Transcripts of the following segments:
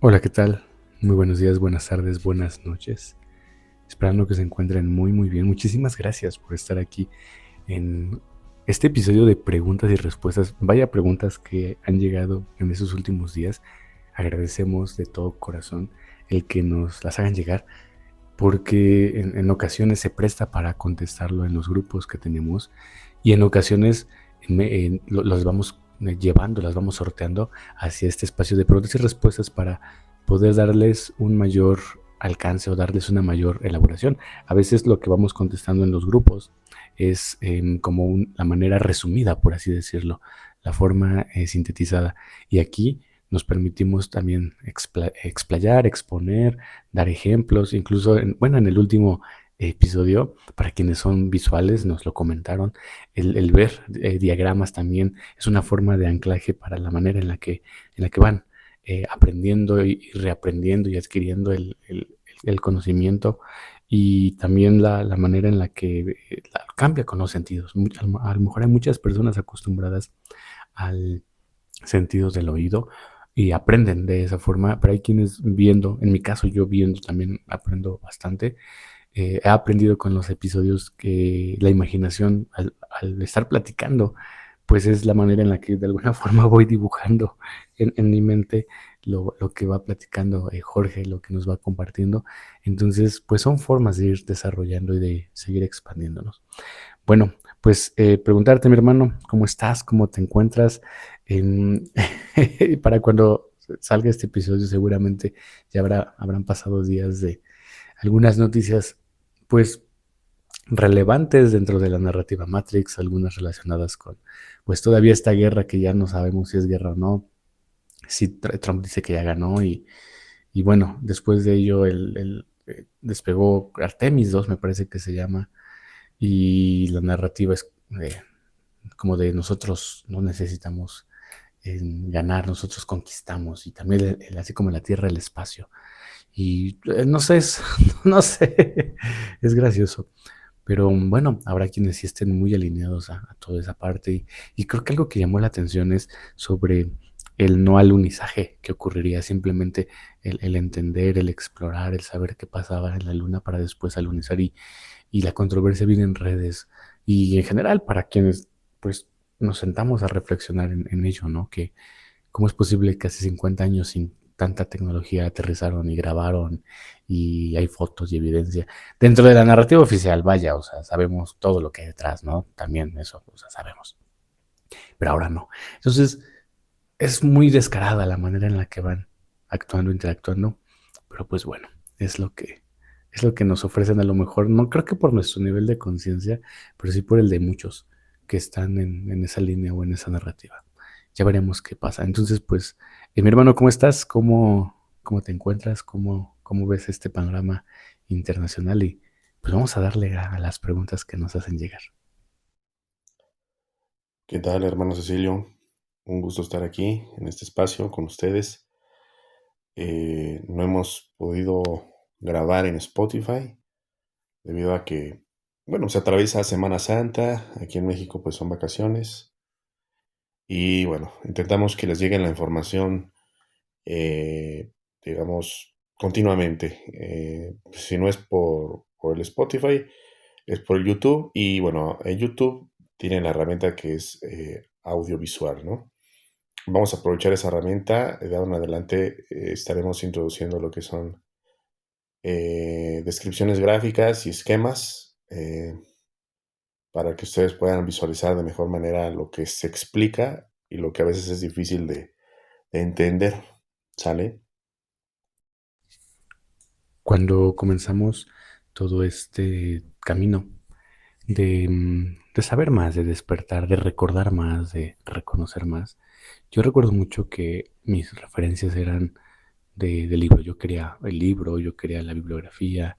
Hola, ¿qué tal? Muy buenos días, buenas tardes, buenas noches. Esperando que se encuentren muy bien. Muchísimas gracias por estar aquí en este episodio de preguntas y respuestas. Vaya preguntas que han llegado en esos últimos días. Agradecemos de todo corazón el que nos las hagan llegar, porque en ocasiones se presta para contestarlo en los grupos que tenemos y en ocasiones los vamos llevando, las vamos sorteando hacia este espacio de preguntas y respuestas para poder darles un mayor alcance o darles una mayor elaboración. A veces lo que vamos contestando en los grupos es como la manera resumida, por así decirlo, la forma sintetizada. Y aquí nos permitimos también explayar, exponer, dar ejemplos, incluso en el último episodio, para quienes son visuales, nos lo comentaron, el ver diagramas también es una forma de anclaje para la manera en la que van aprendiendo y reaprendiendo y adquiriendo el conocimiento, y también la manera en la que cambia con los sentidos. A lo mejor hay muchas personas acostumbradas al sentidos del oído y aprenden de esa forma, pero hay quienes viendo, en mi caso yo viendo también aprendo bastante. He aprendido con los episodios que la imaginación al estar platicando, pues es la manera en la que de alguna forma voy dibujando en mi mente lo que va platicando Jorge, lo que nos va compartiendo. Entonces, pues son formas de ir desarrollando y de seguir expandiéndonos. Bueno, pues preguntarte, mi hermano, ¿cómo estás? ¿Cómo te encuentras? En- para cuando salga este episodio, seguramente ya habrán pasado días de algunas noticias, pues, relevantes dentro de la narrativa Matrix, algunas relacionadas con, pues, todavía esta guerra que ya no sabemos si es guerra o no. Si Trump dice que ya ganó y bueno, después de ello despegó Artemis 2, me parece que se llama, y la narrativa es eh, como de nosotros no necesitamos ganar, nosotros conquistamos, y también así como la Tierra, el espacio. Y no sé, no sé, es gracioso. Pero bueno, habrá quienes sí estén muy alineados a toda esa parte. Y creo que algo que llamó la atención es sobre el no alunizaje que ocurriría, simplemente el entender, el explorar, el saber qué pasaba en la luna para después alunizar, y la controversia viene en redes y en general para quienes pues nos sentamos a reflexionar en ello, ¿no? Que cómo es posible que hace 50 años sin tanta tecnología aterrizaron y grabaron y hay fotos y evidencia dentro de la narrativa oficial, vaya, o sea, sabemos todo lo que hay detrás, ¿no? También eso, o sea, sabemos, pero ahora no. Entonces, es muy descarada la manera en la que van actuando, interactuando, pero pues bueno, es lo que es lo que nos ofrecen, a lo mejor, no creo que por nuestro nivel de conciencia, pero sí por el de muchos que están en esa línea o en esa narrativa. Ya veremos qué pasa. Entonces, pues, mi hermano, ¿cómo estás? ¿Cómo te encuentras? ¿Cómo ves este panorama internacional? Y pues vamos a darle a las preguntas que nos hacen llegar. ¿Qué tal, hermano Cecilio? Un gusto estar aquí en este espacio con ustedes. No hemos podido grabar en Spotify debido a que, bueno, se atraviesa Semana Santa, aquí en México pues son vacaciones y bueno, intentamos que les llegue la información, eh, digamos, continuamente. Si no es por el Spotify, es por el YouTube y bueno, en YouTube tiene la herramienta que es audiovisual, ¿no? Vamos a aprovechar esa herramienta. De ahora en adelante estaremos introduciendo lo que son descripciones gráficas y esquemas para que ustedes puedan visualizar de mejor manera lo que se explica y lo que a veces es difícil de entender. ¿Sale? Cuando comenzamos todo este camino de saber más, de despertar, de recordar más, de reconocer más. Yo recuerdo mucho que mis referencias eran de libro. Yo quería el libro, yo quería la bibliografía,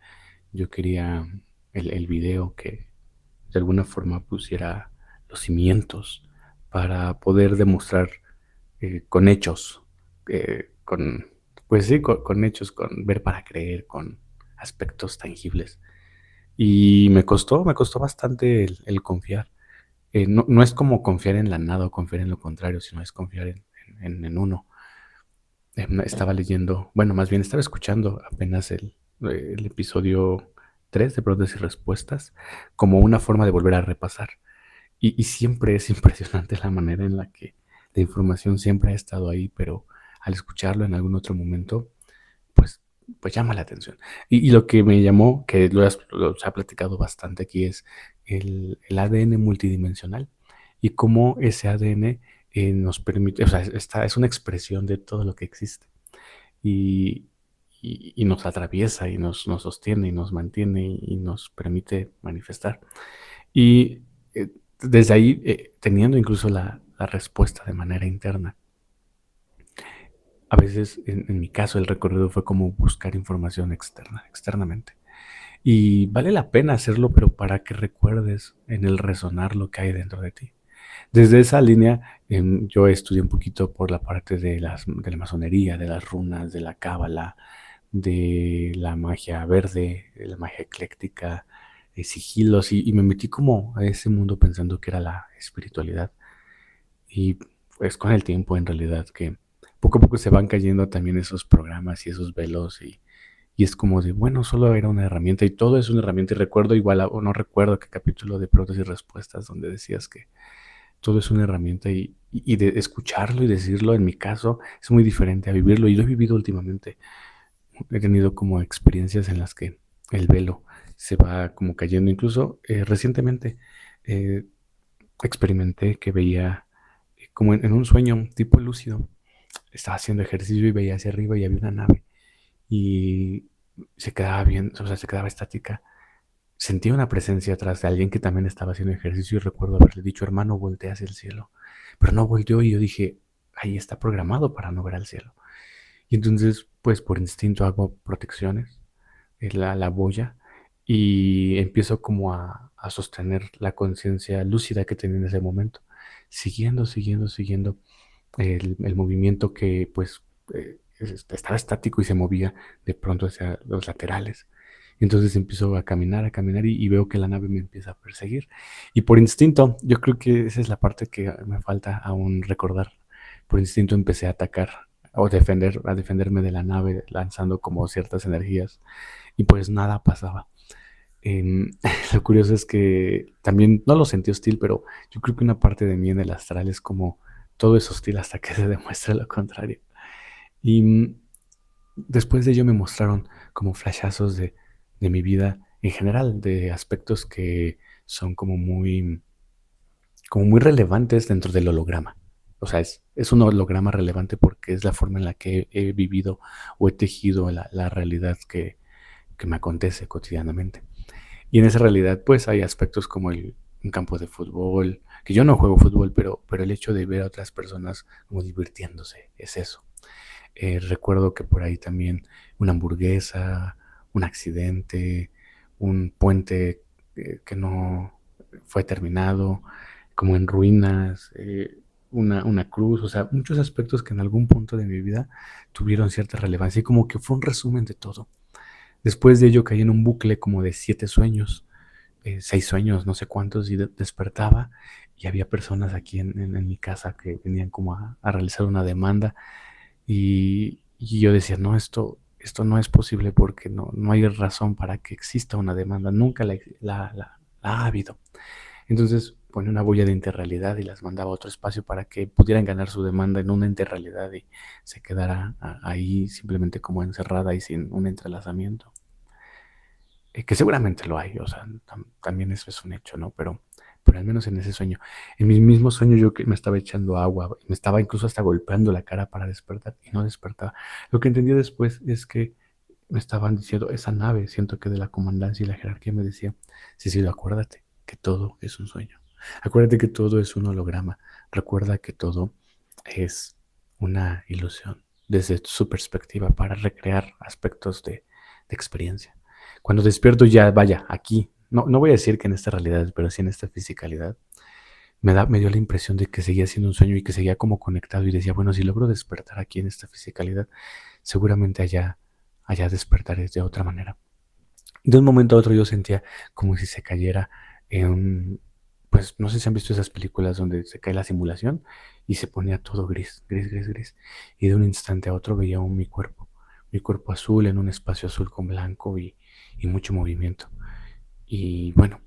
yo quería el video que de alguna forma pusiera los cimientos para poder demostrar con hechos, con, pues sí, con hechos, con ver para creer, con aspectos tangibles. Y me costó bastante el confiar. No es como confiar en la nada o confiar en lo contrario, sino es confiar en uno. estaba leyendo, bueno, más bien estaba escuchando apenas el episodio 3 de Preguntas y Respuestas como una forma de volver a repasar. Y siempre es impresionante la manera en la que la información siempre ha estado ahí, pero al escucharlo en algún otro momento, pues, pues llama la atención. Y lo que me llamó, que se ha platicado bastante aquí, es el ADN multidimensional y cómo ese ADN nos permite, o sea, es una expresión de todo lo que existe y, y nos atraviesa y nos sostiene y nos mantiene y nos permite manifestar. Y desde ahí, teniendo incluso la respuesta de manera interna, a veces en mi caso el recorrido fue como buscar información externamente. Y vale la pena hacerlo, pero para que recuerdes en el resonar lo que hay dentro de ti. Desde esa línea, yo estudié un poquito por la parte de la masonería, de las runas, de la cábala, de la magia verde, de la magia ecléctica, sigilos, y me metí como a ese mundo pensando que era la espiritualidad. Y pues con el tiempo en realidad que poco a poco se van cayendo también esos programas y esos velos y es como de, bueno, solo era una herramienta y todo es una herramienta. Y recuerdo igual, o no recuerdo qué capítulo de Preguntas y Respuestas donde decías que todo es una herramienta y de escucharlo y decirlo, en mi caso, es muy diferente a vivirlo. Y lo he vivido últimamente. He tenido como experiencias en las que el velo se va como cayendo. Incluso recientemente eh, experimenté que veía como en un sueño tipo lúcido. Estaba haciendo ejercicio y veía hacia arriba y había una nave y se quedaba bien, o sea, se quedaba estática. Sentí una presencia atrás de alguien que también estaba haciendo ejercicio y recuerdo haberle dicho, hermano, voltea hacia el cielo. Pero no volteó y yo dije, ahí está programado para no ver al cielo. Y entonces, pues por instinto hago protecciones, la boya, y empiezo como a sostener la conciencia lúcida que tenía en ese momento, siguiendo el movimiento que pues estaba estático y se movía de pronto hacia los laterales. Entonces empiezo a caminar y veo que la nave me empieza a perseguir. Y por instinto, yo creo que esa es la parte que me falta aún recordar. Por instinto empecé a atacar a defenderme de la nave lanzando como ciertas energías y pues nada pasaba. Em, lo curioso es que también no lo sentí hostil, pero yo creo que una parte de mí en el astral es como todo es hostil hasta que se demuestre lo contrario. Y después de ello me mostraron como flashazos de mi vida en general, de aspectos que son como muy relevantes dentro del holograma. O sea, es un holograma relevante porque es la forma en la que he vivido o he tejido la realidad que me acontece cotidianamente. Y en esa realidad, pues hay aspectos como un campo de fútbol, que yo no juego fútbol, pero el hecho de ver a otras personas como divirtiéndose, es eso. Recuerdo que por ahí también una hamburguesa, un accidente, un puente que no fue terminado, como en ruinas, una cruz, o sea, muchos aspectos que en algún punto de mi vida tuvieron cierta relevancia y como que fue un resumen de todo. Después de ello caí en un bucle como de 7 sueños, 6 sueños, no sé cuántos, y despertaba y había personas aquí en mi casa que venían como a realizar una demanda y yo decía, no, esto no es posible porque no hay razón para que exista una demanda, nunca la ha habido. Entonces ponía una boya de interrealidad y las mandaba a otro espacio para que pudieran ganar su demanda en una interrealidad y se quedara ahí simplemente como encerrada y sin un entrelazamiento. Que seguramente lo hay, o sea, también eso es un hecho, ¿no? Pero al menos en ese sueño, en mi mismo sueño yo que me estaba echando agua, me estaba incluso hasta golpeando la cara para despertar y no despertaba. Lo que entendí después es que me estaban diciendo, esa nave, siento que de la comandancia y la jerarquía me decía, Cecilio, acuérdate que todo es un sueño. Acuérdate que todo es un holograma. Recuerda que todo es una ilusión desde su perspectiva para recrear aspectos de experiencia. Cuando despierto ya, vaya, aquí, no voy a decir que en esta realidad, pero sí en esta fisicalidad, me dio la impresión de que seguía siendo un sueño y que seguía como conectado y decía, bueno, si logro despertar aquí en esta fisicalidad, seguramente allá despertaré de otra manera. De un momento a otro yo sentía como si se cayera en, pues no sé si han visto esas películas donde se cae la simulación y se ponía todo gris, gris, gris, gris. Y de un instante a otro veía aún mi cuerpo azul en un espacio azul con blanco y mucho movimiento. Y bueno,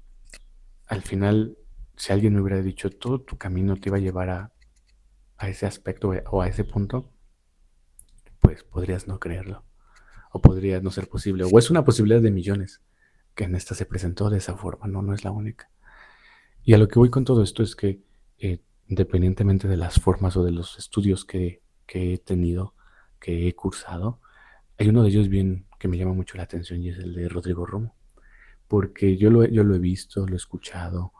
al final, si alguien me hubiera dicho todo tu camino te iba a llevar a ese aspecto o a ese punto, pues podrías no creerlo, o podría no ser posible, o es una posibilidad de millones que en esta se presentó de esa forma, no, no es la única. Y a lo que voy con todo esto es que, independientemente de las formas o de los estudios que he tenido, que he cursado, hay uno de ellos bien que me llama mucho la atención y es el de Rodrigo Romo, porque yo lo he visto, lo he escuchado,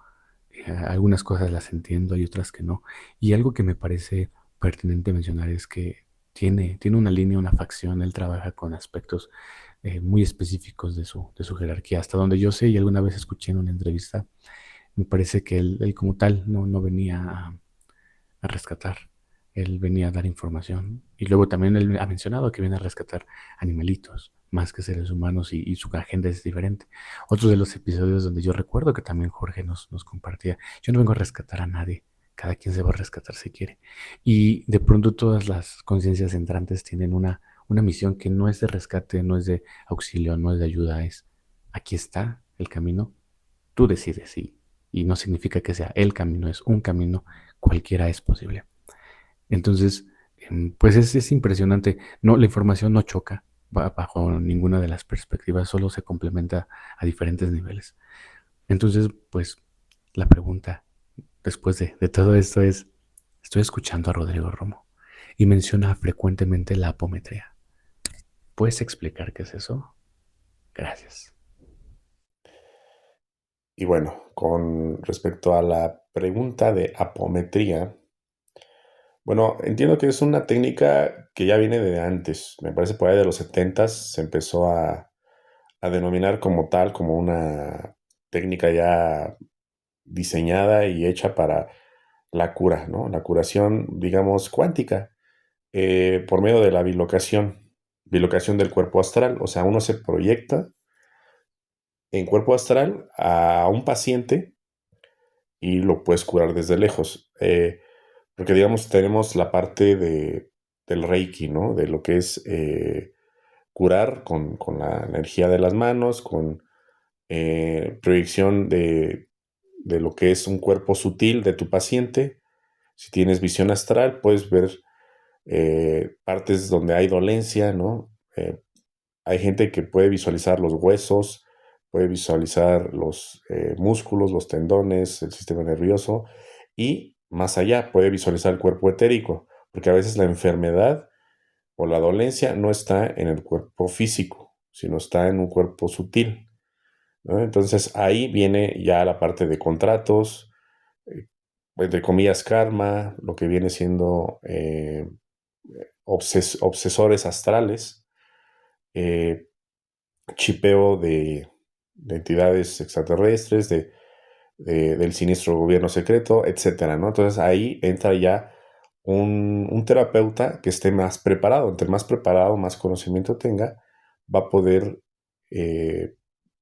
algunas cosas las entiendo, hay otras que no. Y algo que me parece pertinente mencionar es que tiene una línea, una facción, él trabaja con aspectos muy específicos de su jerarquía, hasta donde yo sé y alguna vez escuché en una entrevista, me parece que él como tal no venía a rescatar. Él venía a dar información. Y luego también él ha mencionado que viene a rescatar animalitos, más que seres humanos, y su agenda es diferente. Otro de los episodios donde yo recuerdo que también Jorge nos compartía, yo no vengo a rescatar a nadie, cada quien se va a rescatar si quiere. Y de pronto todas las conciencias entrantes tienen una misión que no es de rescate, no es de auxilio, no es de ayuda, es aquí está el camino, tú decides, y no significa que sea el camino, es un camino, cualquiera es posible. Entonces, pues es impresionante. No, la información no choca bajo ninguna de las perspectivas, solo se complementa a diferentes niveles. Entonces, pues la pregunta después de todo esto es, estoy escuchando a Rodrigo Romo y menciona frecuentemente la apometría. ¿Puedes explicar qué es eso? Gracias. Y bueno, con respecto a la pregunta de apometría, bueno, entiendo que es una técnica que ya viene de antes. Me parece por ahí de los 70 se empezó a denominar como tal, como una técnica ya diseñada y hecha para la cura, ¿no? La curación, digamos, cuántica, por medio de la bilocación del cuerpo astral. O sea, uno se proyecta en cuerpo astral a un paciente y lo puedes curar desde lejos. Porque, digamos, tenemos la parte del Reiki, ¿no? De lo que es curar con la energía de las manos, con proyección de lo que es un cuerpo sutil de tu paciente. Si tienes visión astral, puedes ver partes donde hay dolencia, ¿no? Hay gente que puede visualizar los huesos, puede visualizar los músculos, los tendones, el sistema nervioso y más allá puede visualizar el cuerpo etérico, porque a veces la enfermedad o la dolencia no está en el cuerpo físico, sino está en un cuerpo sutil, ¿no? Entonces ahí viene ya la parte de contratos, eh, entre comillas karma, lo que viene siendo obsesores astrales, eh, chipeo de entidades extraterrestres, del siniestro gobierno secreto, etcétera, ¿no? Entonces ahí entra ya un terapeuta que esté más preparado. Entre más preparado, más conocimiento tenga, va a poder eh,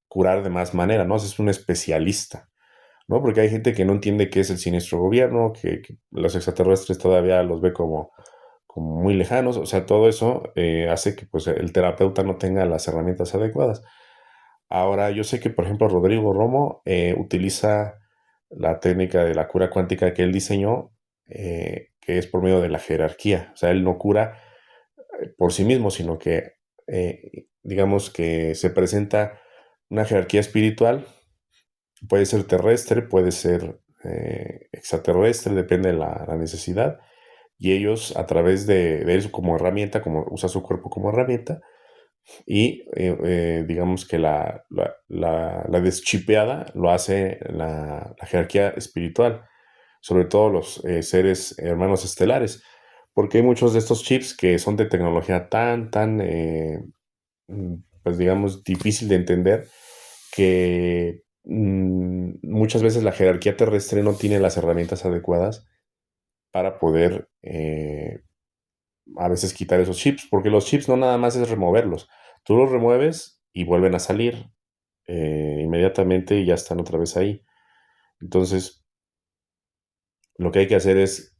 curar de más manera, ¿no? Es un especialista, ¿no? Porque hay gente que no entiende qué es el siniestro gobierno, que los extraterrestres todavía los ve como muy lejanos. O sea, todo eso hace que pues, el terapeuta no tenga las herramientas adecuadas. Ahora, yo sé que, por ejemplo, Rodrigo Romo utiliza la técnica de la cura cuántica que él diseñó, que es por medio de la jerarquía. O sea, él no cura por sí mismo, sino que, digamos que se presenta una jerarquía espiritual. Puede ser terrestre, puede ser extraterrestre, depende de la necesidad. Y ellos, a través de eso como herramienta, como usa su cuerpo como herramienta, y digamos que la deschipeada lo hace la jerarquía espiritual, sobre todo los seres hermanos estelares, porque hay muchos de estos chips que son de tecnología tan, pues digamos, difícil de entender, que muchas veces la jerarquía terrestre no tiene las herramientas adecuadas para poder a veces quitar esos chips, porque los chips no nada más es removerlos. Tú los remueves y vuelven a salir inmediatamente y ya están otra vez ahí. Entonces, lo que hay que hacer es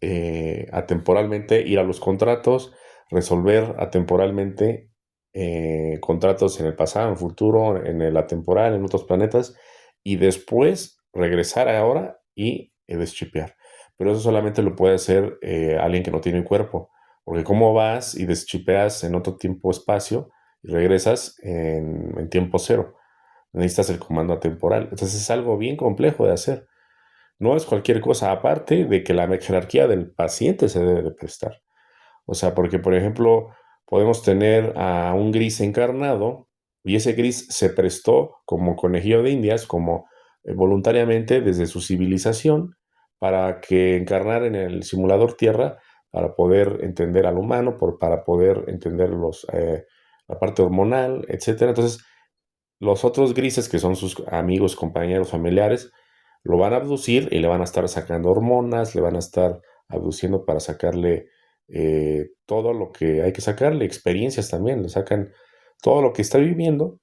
atemporalmente ir a los contratos, resolver atemporalmente contratos en el pasado, en el futuro, en el atemporal, en otros planetas, y después regresar ahora y deschipear. Pero eso solamente lo puede hacer alguien que no tiene cuerpo, porque cómo vas y deschipeas en otro tiempo-espacio y regresas en tiempo cero. Necesitas el comando atemporal. Entonces es algo bien complejo de hacer. No es cualquier cosa, aparte de que la jerarquía del paciente se debe de prestar. O sea, porque por ejemplo, podemos tener a un gris encarnado y ese gris se prestó como conejillo de indias, como voluntariamente desde su civilización, para que encarnar en el simulador Tierra, para poder entender al humano, para poder entender la parte hormonal, etcétera. Entonces, los otros grises, que son sus amigos, compañeros, familiares, lo van a abducir y le van a estar sacando hormonas, le van a estar abduciendo para sacarle todo lo que hay que sacarle, experiencias también, le sacan todo lo que está viviendo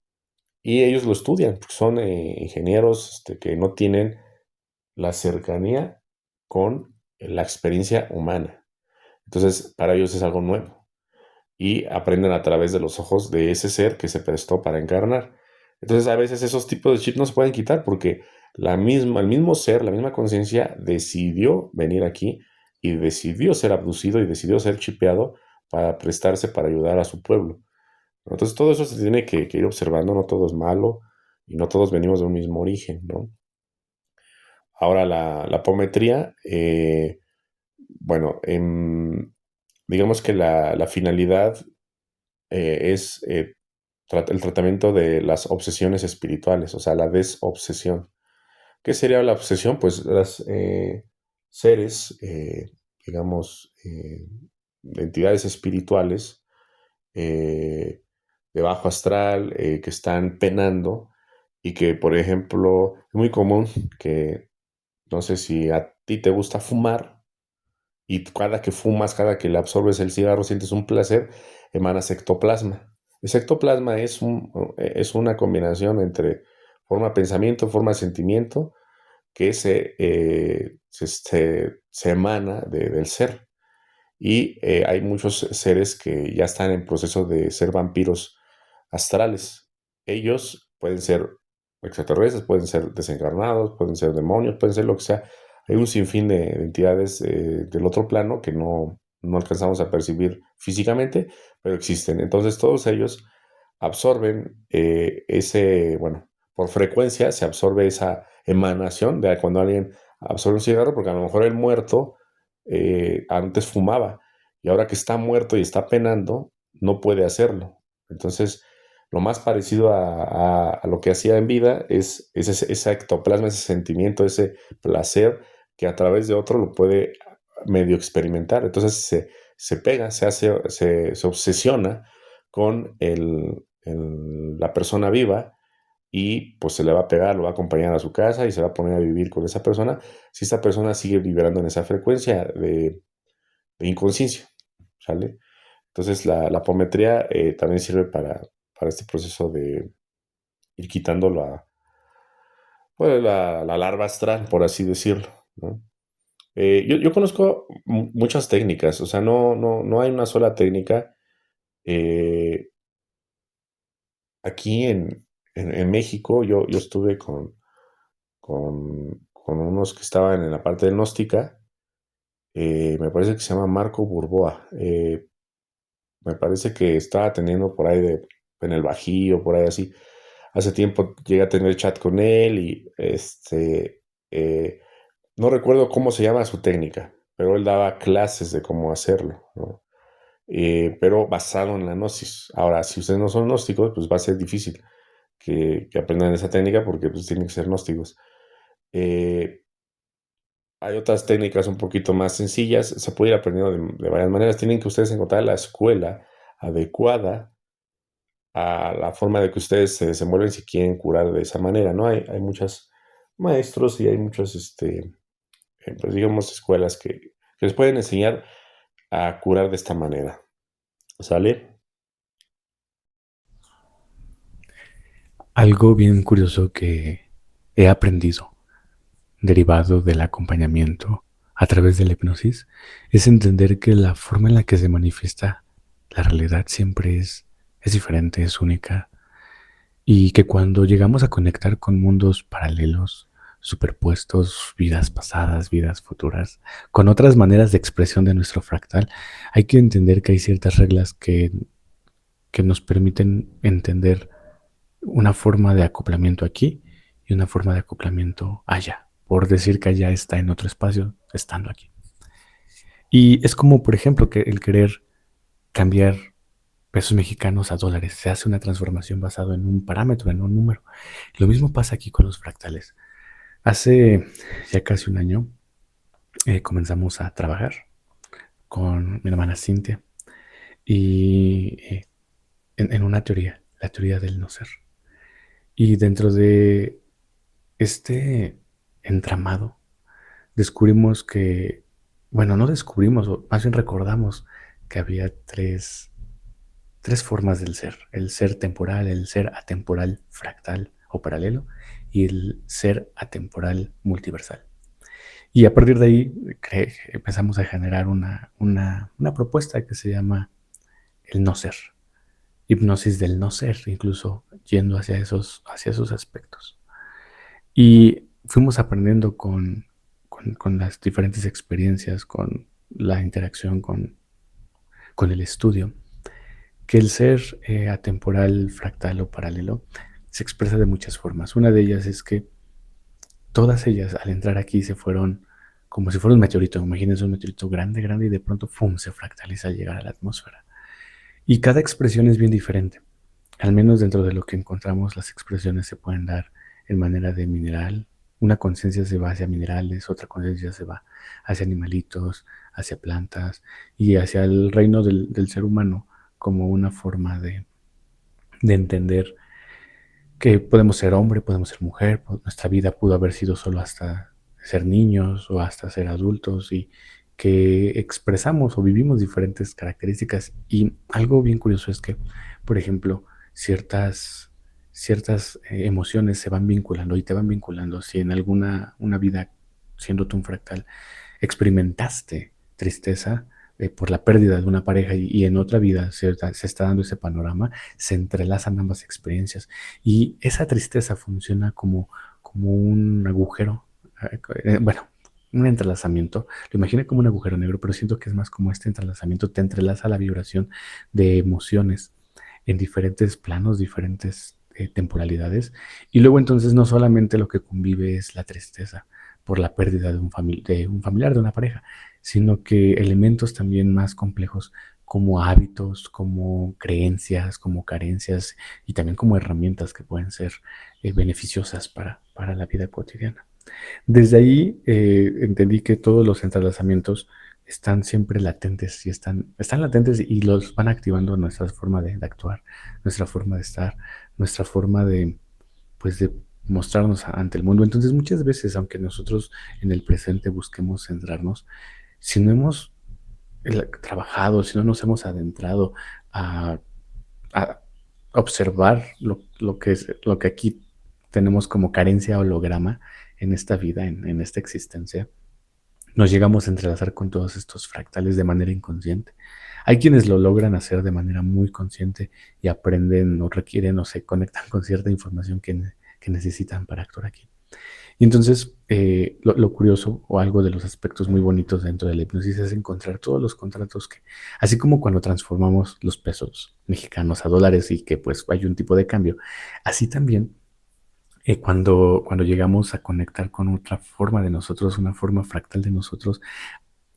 y ellos lo estudian, porque son ingenieros que no tienen la cercanía con la experiencia humana. Entonces, para ellos es algo nuevo y aprenden a través de los ojos de ese ser que se prestó para encarnar. Entonces a veces esos tipos de chips no se pueden quitar porque el mismo ser, la misma conciencia decidió venir aquí y decidió ser abducido y decidió ser chipeado para prestarse para ayudar a su pueblo. Entonces todo eso se tiene que ir observando, no todo es malo y no todos venimos de un mismo origen, ¿no? Ahora la apometría, bueno, digamos que la finalidad es el tratamiento de las obsesiones espirituales, o sea, la desobsesión. ¿Qué sería la obsesión? Pues las seres, digamos, entidades espirituales eh, de bajo astral que están penando y que, por ejemplo, es muy común que, no sé si a ti te gusta fumar, y cada que fumas, cada que le absorbes el cigarro, sientes un placer, emanas ectoplasma. Ese ectoplasma es una combinación entre forma pensamiento, forma sentimiento, que se emana del ser. Y hay muchos seres que ya están en proceso de ser vampiros astrales. Ellos pueden ser extraterrestres, pueden ser desencarnados, pueden ser demonios, pueden ser lo que sea. Hay un sinfín de entidades del otro plano que no alcanzamos a percibir físicamente, pero existen. Entonces todos ellos absorben bueno, por frecuencia se absorbe esa emanación de cuando alguien absorbe un cigarro, porque a lo mejor el muerto antes fumaba y ahora que está muerto y está penando, no puede hacerlo. Entonces, lo más parecido a lo que hacía en vida es ese ectoplasma, ese sentimiento, ese placer que a través de otro lo puede medio experimentar. Entonces se pega, se obsesiona con la persona viva y pues se le va a pegar, lo va a acompañar a su casa y se va a poner a vivir con esa persona si esta persona sigue vibrando en esa frecuencia de inconsciencia, ¿sale? Entonces la apometría también sirve para este proceso de ir quitando pues, la larva astral, por así decirlo, ¿no? Yo conozco muchas técnicas, o sea, no hay una sola técnica. Eh, Aquí en México yo estuve con unos que estaban en la parte de gnóstica, me parece que se llama Marco Burboa, me parece que estaba teniendo por ahí en el Bajío, por ahí así. Hace tiempo llegué a tener chat con él y eh, no recuerdo cómo se llama su técnica, pero él daba clases de cómo hacerlo, ¿no? Pero basado en la gnosis. Ahora, si ustedes no son gnósticos, pues va a ser difícil que aprendan esa técnica porque pues tienen que ser gnósticos. Eh, Hay otras técnicas un poquito más sencillas, se puede ir aprendiendo de varias maneras. Tienen que ustedes encontrar la escuela adecuada a la forma de que ustedes se desenvuelven si quieren curar de esa manera, ¿no? Hay muchos maestros y hay muchos, pues digamos, escuelas que les pueden enseñar a curar de esta manera, ¿sale? Algo bien curioso que he aprendido derivado del acompañamiento a través de la hipnosis es entender que la forma en la que se manifiesta la realidad siempre es diferente, es única, y que cuando llegamos a conectar con mundos paralelos, superpuestos, vidas pasadas, vidas futuras, con otras maneras de expresión de nuestro fractal, hay que entender que hay ciertas reglas que nos permiten entender una forma de acoplamiento aquí y una forma de acoplamiento allá, por decir que allá está en otro espacio, estando aquí. Y es como, por ejemplo, que el querer cambiar pesos mexicanos a dólares, se hace una transformación basada en un parámetro, en un número. Lo mismo pasa aquí con los fractales. Hace ya casi un año comenzamos a trabajar con mi hermana Cintia y en una teoría, la teoría del no ser. Y dentro de este entramado descubrimos que, bueno, no descubrimos, o más bien recordamos que había tres formas del ser: el ser temporal, el ser atemporal fractal o paralelo y el ser atemporal multiversal. Y a partir de ahí empezamos a generar una propuesta que se llama el no ser, hipnosis del no ser, incluso yendo hacia esos aspectos. Y fuimos aprendiendo con las diferentes experiencias, con la interacción con el estudio, que el ser atemporal, fractal o paralelo se expresa de muchas formas. Una de ellas es que todas ellas al entrar aquí se fueron como si fuera un meteorito. Imagínense un meteorito grande, grande y de pronto ¡fum!, se fractaliza al llegar a la atmósfera. Y cada expresión es bien diferente. Al menos dentro de lo que encontramos, las expresiones se pueden dar en manera de mineral. Una conciencia se va hacia minerales, otra conciencia se va hacia animalitos, hacia plantas y hacia el reino del ser humano como una forma de entender que podemos ser hombre, podemos ser mujer, nuestra vida pudo haber sido solo hasta ser niños o hasta ser adultos y que expresamos o vivimos diferentes características. Y algo bien curioso es que, por ejemplo, ciertas emociones se van vinculando y te van vinculando. Si en una vida, siendo tú un fractal, experimentaste tristeza por la pérdida de una pareja y en otra vida se está dando ese panorama, se entrelazan ambas experiencias y esa tristeza funciona como un agujero, bueno, un entrelazamiento. Lo imaginé como un agujero negro, pero siento que es más como este entrelazamiento, te entrelaza la vibración de emociones en diferentes planos, diferentes temporalidades. Y luego entonces no solamente lo que convive es la tristeza por la pérdida de un familiar, de una pareja, sino que elementos también más complejos como hábitos, como creencias, como carencias y también como herramientas que pueden ser beneficiosas para la vida cotidiana. Desde ahí entendí que todos los entrelazamientos están siempre latentes y están latentes y los van activando nuestra forma de actuar, nuestra forma de estar, nuestra forma pues, de mostrarnos ante el mundo. Entonces, muchas veces, aunque nosotros en el presente busquemos centrarnos, si no hemos trabajado, si no nos hemos adentrado a, a observar lo que aquí tenemos como carencia holograma en esta vida, en esta existencia, nos llegamos a entrelazar con todos estos fractales de manera inconsciente. Hay quienes lo logran hacer de manera muy consciente y aprenden o requieren o se conectan con cierta información que necesitan para actuar aquí. Y entonces, lo curioso o algo de los aspectos muy bonitos dentro de la hipnosis es encontrar todos los contratos que, así como cuando transformamos los pesos mexicanos a dólares y que pues hay un tipo de cambio, así también cuando llegamos a conectar con otra forma de nosotros, una forma fractal de nosotros,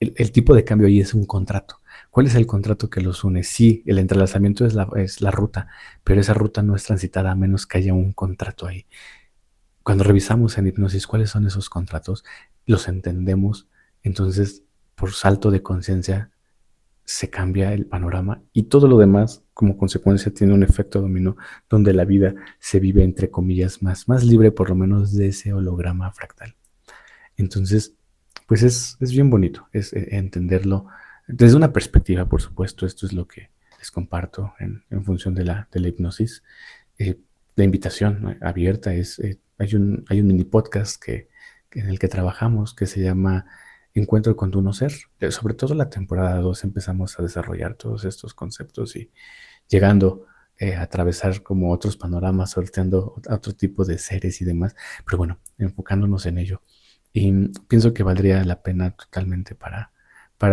el tipo de cambio ahí es un contrato. ¿Cuál es el contrato que los une? Sí, el entrelazamiento es la ruta, pero esa ruta no es transitada a menos que haya un contrato ahí. Cuando revisamos en hipnosis cuáles son esos contratos, los entendemos, entonces por salto de conciencia se cambia el panorama y todo lo demás como consecuencia tiene un efecto dominó donde la vida se vive entre comillas más libre por lo menos de ese holograma fractal. Entonces, pues es bien bonito, es entenderlo desde una perspectiva, por supuesto. Esto es lo que les comparto en función de la hipnosis. Eh, la invitación, ¿no?, abierta es, hay un mini podcast en el que trabajamos que se llama encuentro con tu no ser. Sobre todo la temporada 2 empezamos a desarrollar todos estos conceptos y llegando a atravesar como otros panoramas, sorteando a otro tipo de seres y demás, pero bueno, enfocándonos en ello. Y pienso que valdría la pena totalmente para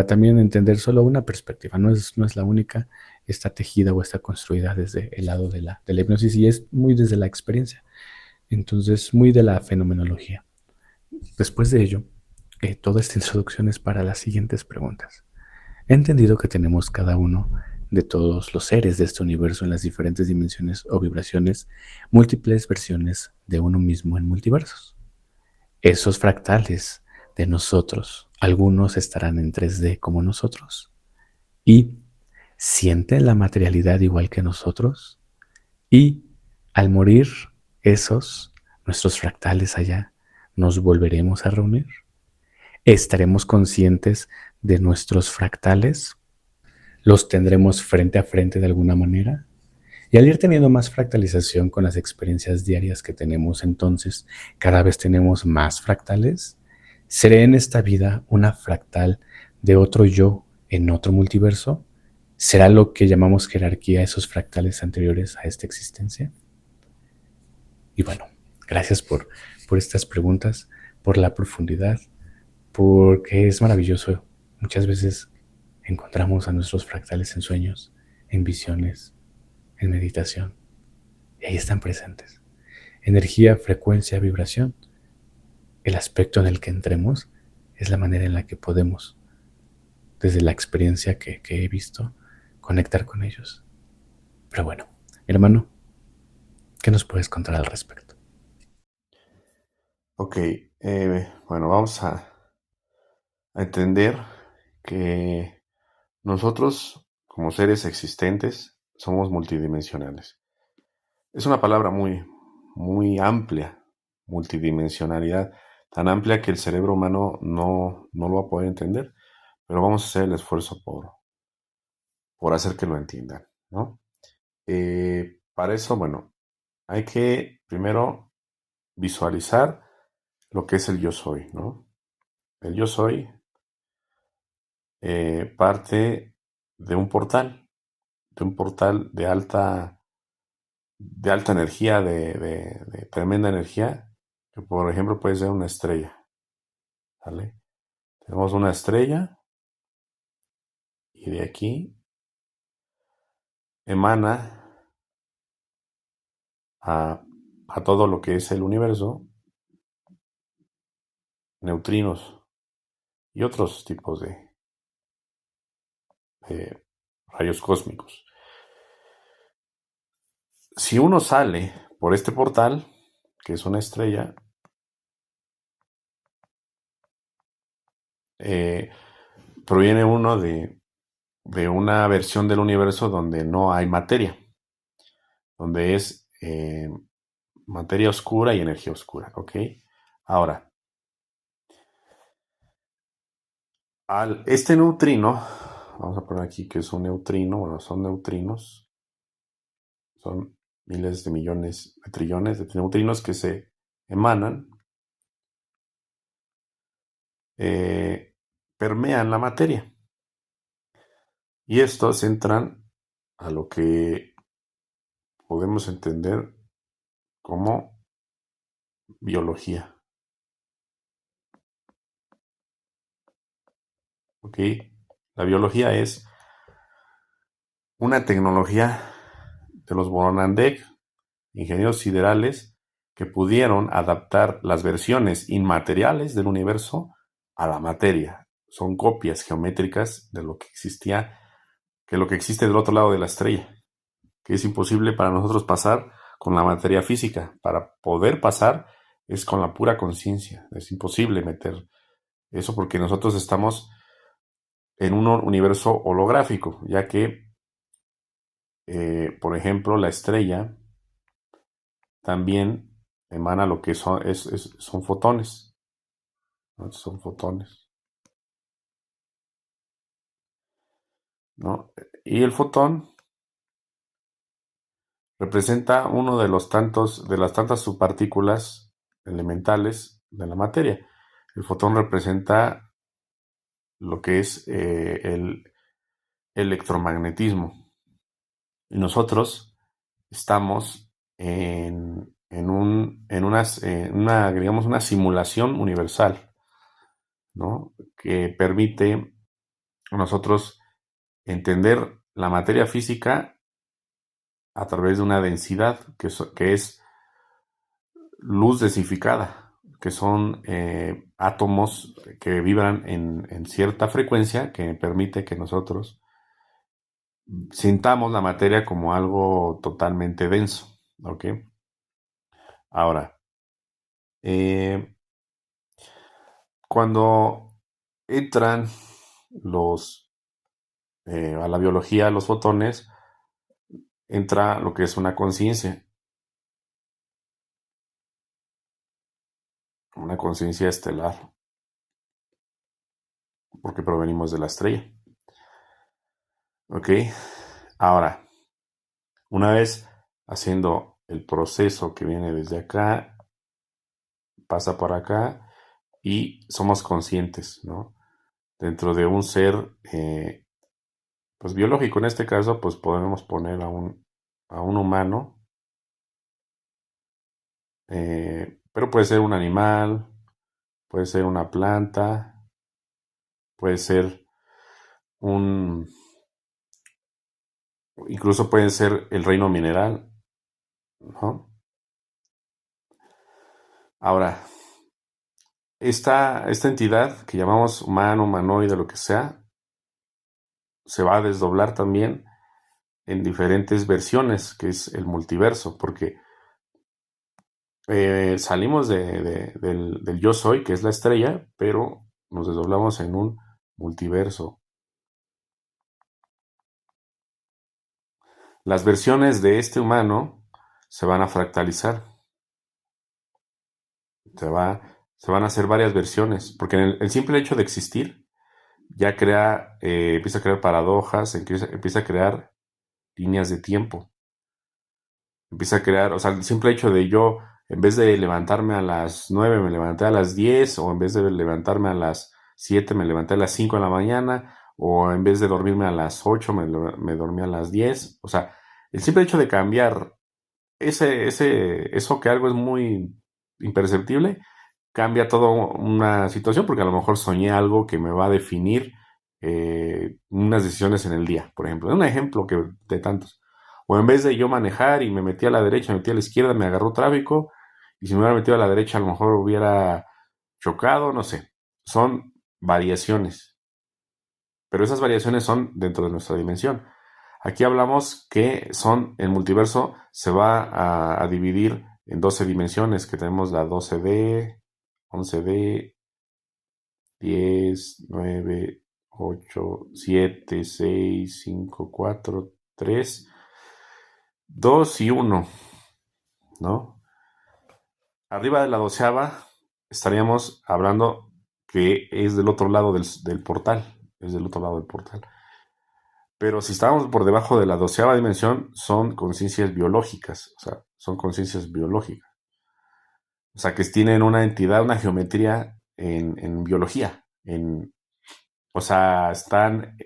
también entender solo una perspectiva, no es la única, está tejida o está construida desde el lado de la hipnosis y es muy desde la experiencia, entonces muy de la fenomenología. Después de ello, toda esta introducción es para las siguientes preguntas. He entendido que tenemos cada uno de todos los seres de este universo en las diferentes dimensiones o vibraciones, múltiples versiones de uno mismo en multiversos. Esos fractales de nosotros, algunos estarán en 3D como nosotros y sienten la materialidad igual que nosotros y al morir esos, nuestros fractales allá, nos volveremos a reunir. Estaremos conscientes de nuestros fractales, los tendremos frente a frente de alguna manera. Y al ir teniendo más fractalización con las experiencias diarias que tenemos entonces, cada vez tenemos más fractales. ¿Seré en esta vida una fractal de otro yo en otro multiverso? ¿Será lo que llamamos jerarquía esos fractales anteriores a esta existencia? Y bueno, gracias por estas preguntas, por la profundidad, porque es maravilloso. Muchas veces encontramos a nuestros fractales en sueños, en visiones, en meditación, y ahí están presentes. Energía, frecuencia, vibración. El aspecto en el que entremos es la manera en la que podemos, desde la experiencia que he visto, conectar con ellos. Pero bueno, hermano, ¿qué nos puedes contar al respecto? Ok, bueno, vamos a entender que nosotros, como seres existentes, somos multidimensionales. Es una palabra muy amplia, multidimensionalidad, tan amplia que el cerebro humano no lo va a poder entender, pero vamos a hacer el esfuerzo por hacer que lo entiendan, ¿no? Para eso, bueno, hay que primero visualizar lo que es el yo soy, ¿no? El yo soy parte de un portal de alta energía, de tremenda energía, que por ejemplo puede ser una estrella, ¿vale? Tenemos una estrella y de aquí emana a, a todo lo que es el universo, neutrinos y otros tipos de rayos cósmicos. Si uno sale por este portal, que es una estrella, eh, proviene uno de una versión del universo donde no hay materia, donde es materia oscura y energía oscura, ¿ok? Ahora, este neutrino, vamos a poner aquí que es un neutrino, bueno, son neutrinos, son miles de millones, de trillones de neutrinos que se emanan, permean la materia. Y estos entran a lo que podemos entender como biología. ¿Ok? La biología es una tecnología de los Boronandek, ingenieros siderales, que pudieron adaptar las versiones inmateriales del universo a la materia. Son copias geométricas de lo que existía, que lo que existe del otro lado de la estrella, que es imposible para nosotros pasar con la materia física. Para poder pasar es con la pura conciencia. Es imposible meter eso porque nosotros estamos en un universo holográfico, ya que, por ejemplo, la estrella también emana lo que son fotones, ¿no? Son fotones, ¿no? Y el fotón representa uno de las tantas subpartículas elementales de la materia. El fotón representa lo que es el electromagnetismo. Y nosotros estamos en una, digamos, una simulación universal, ¿no? Que permite a nosotros entender la materia física a través de una densidad que es luz densificada, que son átomos que vibran en cierta frecuencia que permite que nosotros sintamos la materia como algo totalmente denso, ¿ok? Ahora, eh, cuando entran los, a la biología los fotones, entra lo que es una conciencia estelar, porque provenimos de la estrella, ¿ok? Ahora, una vez haciendo el proceso que viene desde acá, pasa para acá y somos conscientes, ¿no? Dentro de un ser, pues biológico, en este caso, pues podemos poner a un humano, pero puede ser un animal, puede ser una planta, puede ser un, incluso puede ser el reino mineral, ¿no? Ahora, esta entidad que llamamos humano, humanoide, lo que sea, se va a desdoblar también en diferentes versiones, que es el multiverso, porque salimos del yo soy, que es la estrella, pero nos desdoblamos en un multiverso. Las versiones de este humano se van a fractalizar, se, va, se van a hacer varias versiones, porque el simple hecho de existir ya empieza a crear paradojas, empieza a crear líneas de tiempo. Empieza a crear, o sea, el simple hecho de yo, en vez de levantarme a las 9 me levanté a las 10, o en vez de levantarme a las 7 me levanté a las 5 de la mañana, o en vez de dormirme a las 8 me dormí a las 10. O sea, el simple hecho de cambiar eso que algo es muy imperceptible, cambia toda una situación, porque a lo mejor soñé algo que me va a definir unas decisiones en el día, por ejemplo. Es un ejemplo de tantos. O en vez de yo manejar y me metí a la derecha, me metí a la izquierda, me agarró tráfico, y si me hubiera metido a la derecha, a lo mejor hubiera chocado, no sé. Son variaciones, pero esas variaciones son dentro de nuestra dimensión. Aquí hablamos que el multiverso se va a dividir en 12 dimensiones, que tenemos la 12D, 11D, 10, 9, 8, 7, 6, 5, 4, 3, 2 y 1, ¿no? Arriba de la doceava estaríamos hablando que es del otro lado del portal, es del otro lado del portal. Pero si estábamos por debajo de la doceava dimensión, son conciencias biológicas, o sea, son conciencias biológicas. O sea, que tienen una entidad, una geometría en biología, o sea, están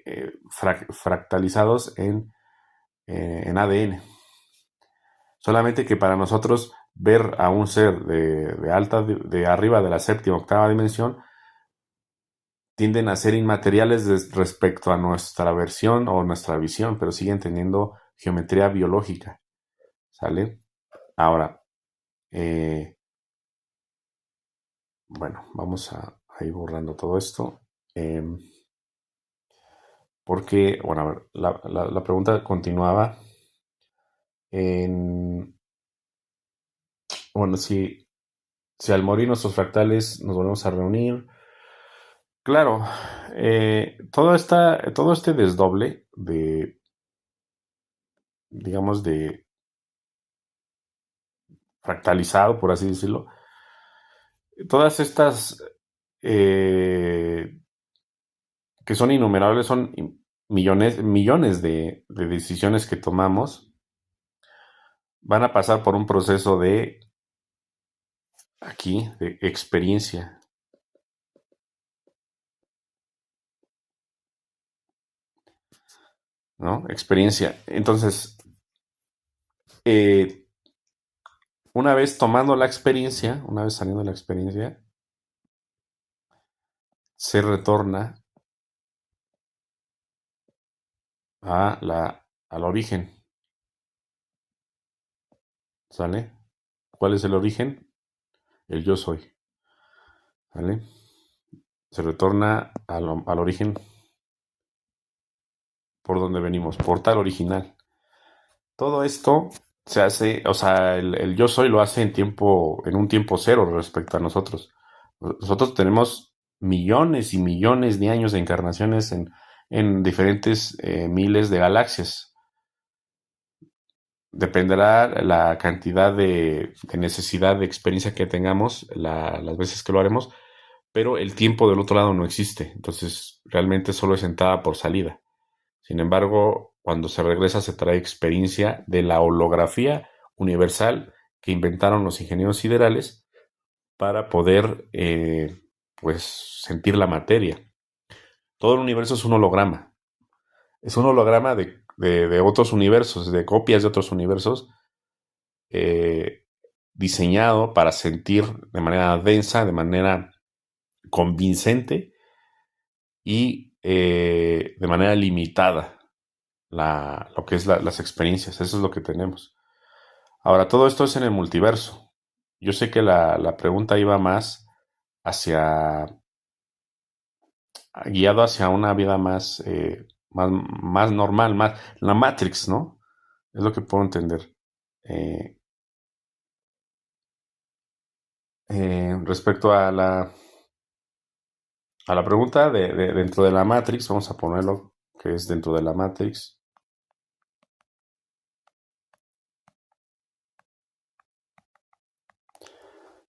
fractalizados en ADN. Solamente que para nosotros ver a un ser de arriba de la séptima, octava dimensión, tienden a ser inmateriales respecto a nuestra versión o nuestra visión, pero siguen teniendo geometría biológica, ¿sale? Ahora, bueno, vamos a ir borrando todo esto. Porque, bueno, a ver, la pregunta continuaba en, bueno, si al morir nuestros fractales nos volvemos a reunir. Claro, todo este desdoble digamos, de fractalizado, por así decirlo, todas estas que son innumerables, son millones de decisiones que tomamos, van a pasar por un proceso de experiencia. ¿no? Experiencia. Entonces, eh, una vez tomando la experiencia, una vez saliendo de la experiencia, se retorna al origen, ¿sale? ¿Cuál es el origen? El yo soy, ¿vale? Se retorna al origen por donde venimos, portal original. Todo esto se hace, o sea, el yo soy lo hace en un tiempo cero respecto a nosotros. Nosotros tenemos millones y millones de años de encarnaciones en diferentes miles de galaxias. Dependerá la cantidad de necesidad de experiencia que tengamos, las veces que lo haremos, pero el tiempo del otro lado no existe. Entonces, realmente solo es entrada por salida. Sin embargo, cuando se regresa se trae experiencia de la holografía universal que inventaron los ingenieros siderales para poder pues sentir la materia. Todo el universo es un holograma. Es un holograma de otros universos, de copias de otros universos, eh, diseñado para sentir de manera densa, de manera convincente y de manera limitada lo que es las experiencias. Eso es lo que tenemos. Ahora, todo esto es en el multiverso. Yo sé que la pregunta iba más hacia, guiado hacia una vida más normal, más la Matrix, ¿no? Es lo que puedo entender. Eh, Respecto a la pregunta dentro de la Matrix, vamos a ponerlo que es dentro de la Matrix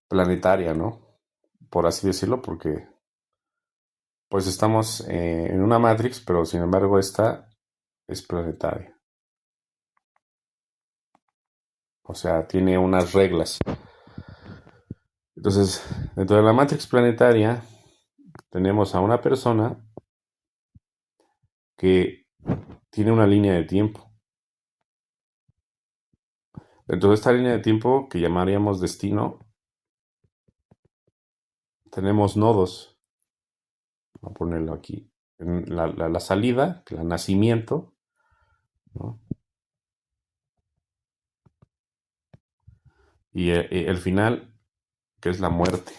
planetaria, ¿no? Por así decirlo, porque pues estamos en una Matrix, pero sin embargo esta es planetaria. O sea, tiene unas reglas. Entonces, dentro de la Matrix planetaria tenemos a una persona que tiene una línea de tiempo. Dentro de esta línea de tiempo que llamaríamos destino, tenemos nodos. Voy a ponerlo aquí. En la salida, el nacimiento, ¿no? Y el final, que es la muerte.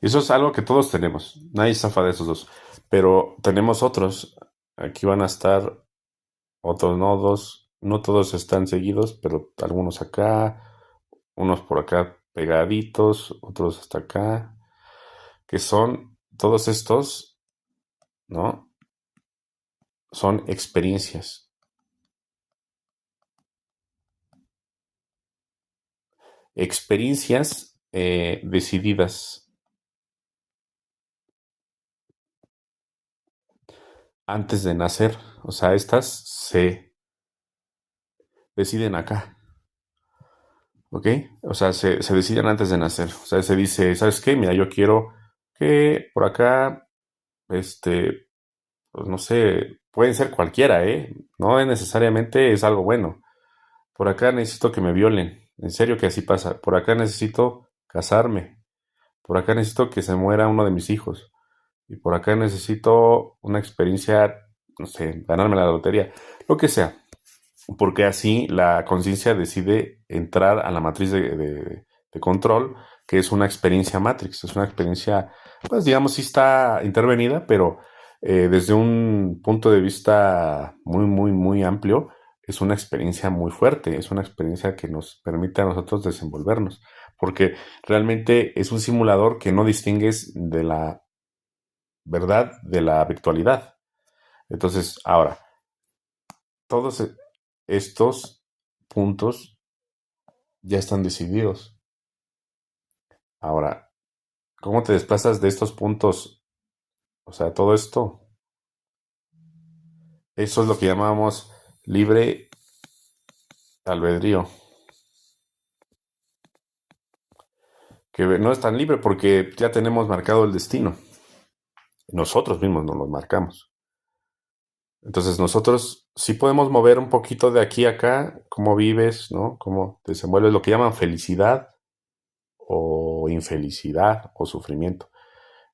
Eso es algo que todos tenemos. Nadie zafa de esos dos. Pero tenemos otros. Aquí van a estar otros nodos. No todos están seguidos, pero algunos acá, unos por acá pegaditos, otros hasta acá, que son todos estos, ¿no? Son experiencias. Experiencias decididas antes de nacer. O sea, estas se deciden acá. ¿Ok? O sea, se deciden antes de nacer. O sea, se dice, ¿sabes qué? Mira, yo quiero que por acá, pues no sé, pueden ser cualquiera, ¿eh? No necesariamente es algo bueno. Por acá necesito que me violen. En serio que así pasa. Por acá necesito casarme. Por acá necesito que se muera uno de mis hijos. Y por acá necesito una experiencia, no sé, ganarme la lotería. Lo que sea. Porque así la conciencia decide entrar a la matriz de control, que es una experiencia Matrix, es una experiencia, pues digamos, sí está intervenida, pero desde un punto de vista muy, muy, muy amplio, es una experiencia muy fuerte, es una experiencia que nos permite a nosotros desenvolvernos, porque realmente es un simulador que no distingues de la verdad de la virtualidad. Entonces, ahora, todos estos puntos ya están decididos. Ahora, ¿cómo te desplazas de estos puntos? O sea, todo esto, eso es lo que llamamos libre albedrío. Que no es tan libre porque ya tenemos marcado el destino. nosotros mismos nos los marcamos. Entonces nosotros sí podemos mover un poquito de aquí a acá, cómo vives, ¿no? Cómo te desenvuelves, lo que llaman felicidad o infelicidad o sufrimiento,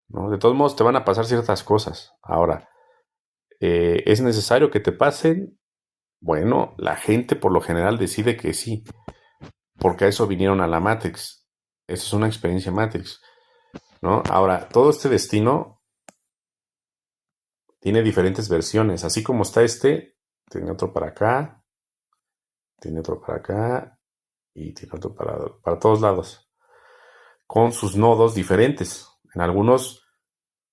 ¿no? De todos modos te van a pasar ciertas cosas. Ahora, ¿es necesario que te pasen? Bueno, la gente por lo general decide que sí, porque a eso vinieron a la Matrix. Eso es una experiencia Matrix, ¿no? Ahora, todo este destino tiene diferentes versiones. Así como está tiene otro para acá, tiene otro para acá y tiene otro para todos lados, con sus nodos diferentes. En algunos,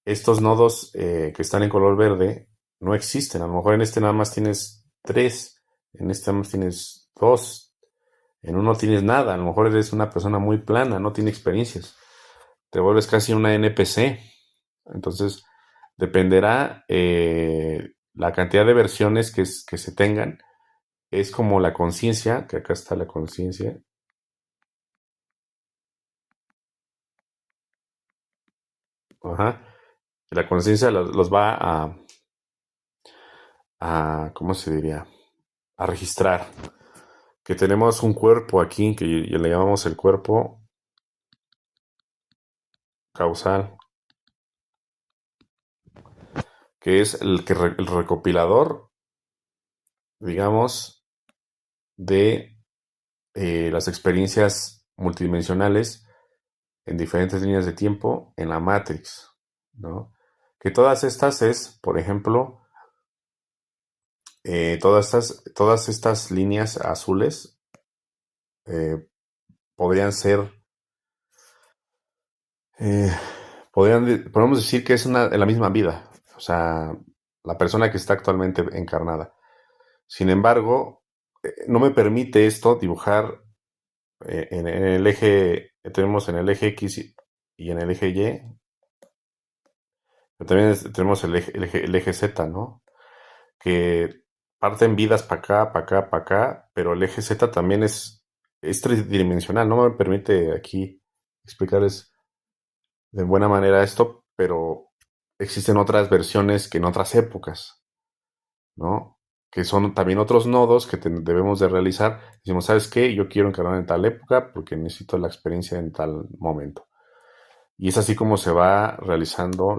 estos nodos que están en color verde no existen. A lo mejor en este nada más tienes 3, en este nada más tienes 2, en uno tienes nada. A lo mejor eres una persona muy plana, no tiene experiencias. Te vuelves casi una NPC. Entonces, dependerá la cantidad de versiones que se tengan. Es como la conciencia, que acá está la conciencia. Ajá. La conciencia los va ¿cómo se diría? A registrar. Que tenemos un cuerpo aquí, que le llamamos el cuerpo causal, que es el recopilador, digamos, de las experiencias multidimensionales en diferentes líneas de tiempo en la Matrix, ¿no? Que todas estas es, por ejemplo, todas estas líneas azules eh, podrían ser, eh, podemos decir que es la misma vida, o sea, la persona que está actualmente encarnada. Sin embargo, no me permite esto dibujar en el eje, tenemos en el eje X y en el eje Y, pero también tenemos el eje Z, ¿no? Que parten vidas para acá, para acá, para acá, pero el eje Z también es tridimensional. No me permite aquí explicarles de buena manera esto, pero existen otras versiones que en otras épocas, ¿no? Que son también otros nodos que debemos de realizar. Decimos, ¿sabes qué? Yo quiero encarnar en tal época porque necesito la experiencia en tal momento. Y es así como se va realizando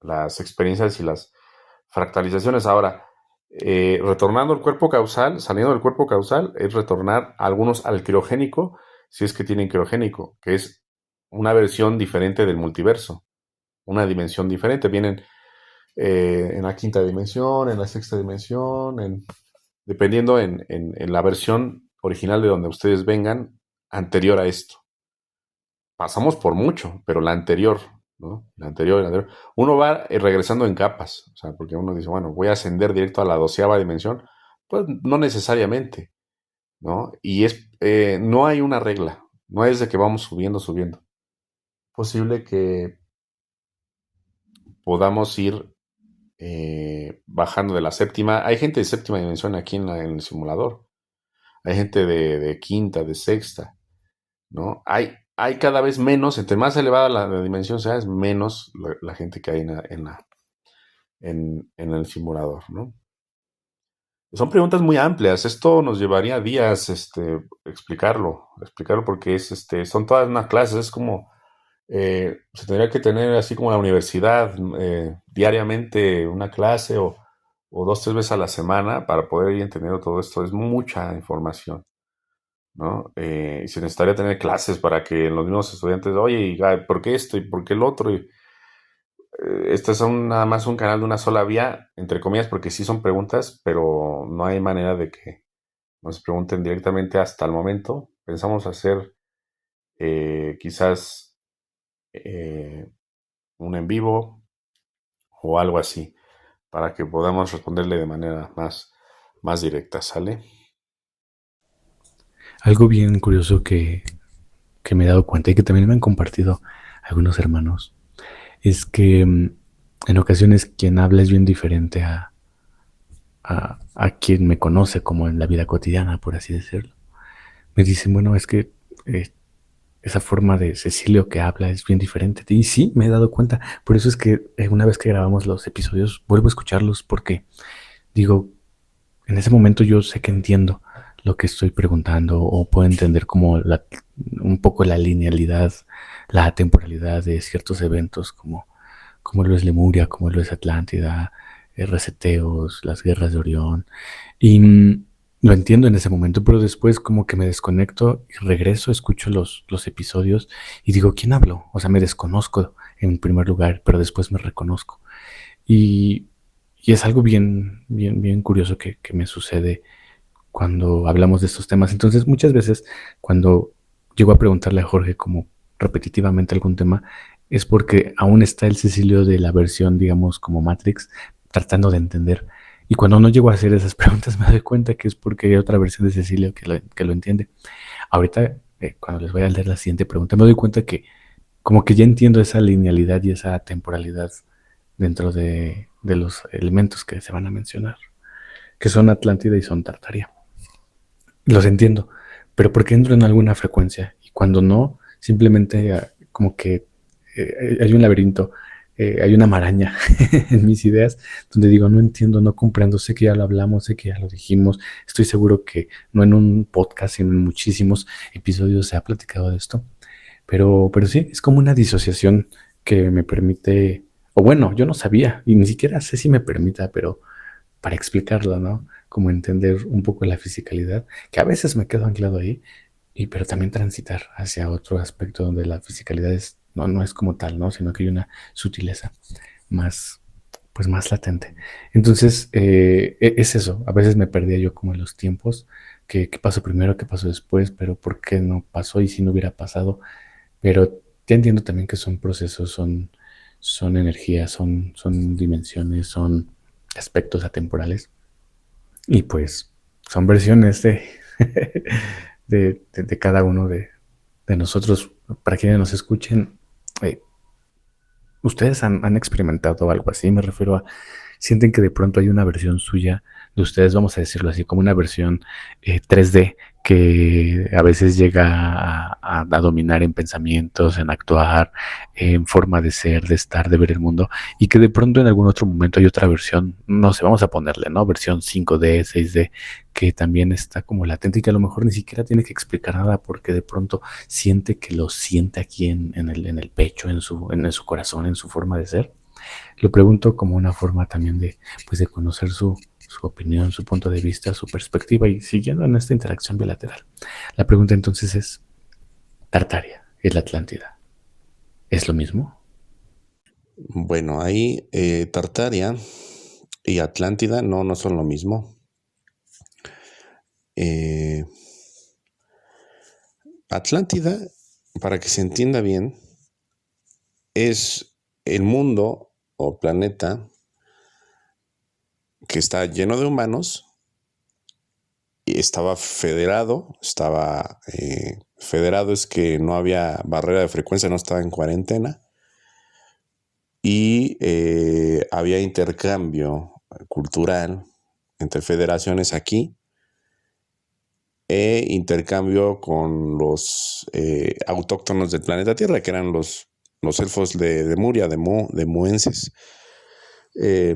las experiencias y las fractalizaciones. Ahora, retornando al cuerpo causal, saliendo del cuerpo causal, es retornar algunos al criogénico, si es que tienen criogénico, que es una versión diferente del multiverso, una dimensión diferente. Vienen en la quinta dimensión, en la sexta dimensión, dependiendo en la versión original de donde ustedes vengan, anterior a esto. Pasamos por mucho, pero la anterior, ¿no? La anterior. Uno va regresando en capas, o sea, porque uno dice, bueno, voy a ascender directo a la 12ª dimensión. Pues no necesariamente, ¿no? Y no hay una regla, no es de que vamos subiendo, subiendo. Posible que podamos ir bajando de la séptima. Hay gente de séptima dimensión aquí en el simulador. Hay gente de quinta, de sexta, ¿no? Hay cada vez menos, entre más elevada la dimensión sea, es menos la gente que hay en el simulador, ¿no? Son preguntas muy amplias. Esto nos llevaría días, explicarlo porque son todas unas clases. Es como se tendría que tener así como la universidad, diariamente una clase o 2, 3 veces a la semana para poder ir entendiendo todo esto. Es mucha información, ¿no? Y se necesitaría tener clases para que los mismos estudiantes, oye, ¿por qué esto y por qué el otro? Este es nada más un canal de una sola vía, entre comillas, porque sí son preguntas, pero no hay manera de que nos pregunten directamente hasta el momento. Pensamos hacer quizás un en vivo o algo así, para que podamos responderle de manera más directa, ¿sale? Algo bien curioso que me he dado cuenta y que también me han compartido algunos hermanos es que en ocasiones quien habla es bien diferente a quien me conoce como en la vida cotidiana, por así decirlo. Me dicen, bueno, es que esa forma de Cecilio que habla es bien diferente. Y sí, me he dado cuenta. Por eso es que una vez que grabamos los episodios, vuelvo a escucharlos porque digo, en ese momento yo sé que entiendo lo que estoy preguntando o puedo entender como un poco la linealidad, la temporalidad de ciertos eventos como lo es Lemuria, como lo es Atlántida, reseteos, las guerras de Orión. Y lo entiendo en ese momento, pero después como que me desconecto y regreso, escucho los episodios y digo, ¿quién habló? O sea, me desconozco en primer lugar, pero después me reconozco. Y, y es algo bien curioso que me sucede cuando hablamos de estos temas. Entonces, muchas veces cuando llego a preguntarle a Jorge como repetitivamente algún tema, es porque aún está el Cecilio de la versión, digamos, como Matrix, tratando de entender. Y cuando no llego a hacer esas preguntas, me doy cuenta que es porque hay otra versión de Cecilio que lo entiende. Ahorita, cuando les voy a leer la siguiente pregunta, me doy cuenta que como que ya entiendo esa linealidad y esa temporalidad dentro de los elementos que se van a mencionar, que son Atlántida y son Tartaria. Los entiendo, pero porque entro en alguna frecuencia y cuando no, simplemente como que hay un laberinto, hay una maraña en mis ideas donde digo, no entiendo, no comprendo, sé que ya lo hablamos, sé que ya lo dijimos, estoy seguro que no en un podcast, sino en muchísimos episodios se ha platicado de esto, pero sí, es como una disociación que me permite, o bueno, yo no sabía y ni siquiera sé si me permita, pero para explicarlo, ¿no? Como entender un poco la fisicalidad, que a veces me quedo anclado ahí, pero también transitar hacia otro aspecto donde la fisicalidad no es como tal, ¿no? Sino que hay una sutileza más, pues más latente. Entonces, es eso, a veces me perdía yo como en los tiempos, qué pasó primero, qué pasó después, pero por qué no pasó y si no hubiera pasado, pero ya entiendo también que son procesos, son energías, son dimensiones, son aspectos atemporales y pues son versiones de cada uno de nosotros. Para quienes nos escuchen, eh, ¿ustedes han experimentado algo así? Me refiero a, sienten que de pronto hay una versión suya de ustedes, vamos a decirlo así, como una versión 3D que a veces llega a dominar en pensamientos, en actuar, en forma de ser, de estar, de ver el mundo, y que de pronto en algún otro momento hay otra versión, no sé, vamos a ponerle, ¿no? Versión 5D, 6D, que también está como latente y que a lo mejor ni siquiera tiene que explicar nada porque de pronto siente que lo siente aquí en el pecho, en su corazón, en su forma de ser. Lo pregunto como una forma también pues de conocer su opinión, su punto de vista, su perspectiva y siguiendo en esta interacción bilateral. La pregunta entonces es, Tartaria y la Atlántida, ¿es lo mismo? Bueno, ahí Tartaria y Atlántida no son lo mismo. Eh, Atlántida, para que se entienda bien, es el mundo o planeta que está lleno de humanos y estaba federado, federado es que no había barrera de frecuencia, no estaba en cuarentena y había intercambio cultural entre federaciones aquí e intercambio con los autóctonos del planeta Tierra, que eran los elfos de Muria, de Muenses. Eh,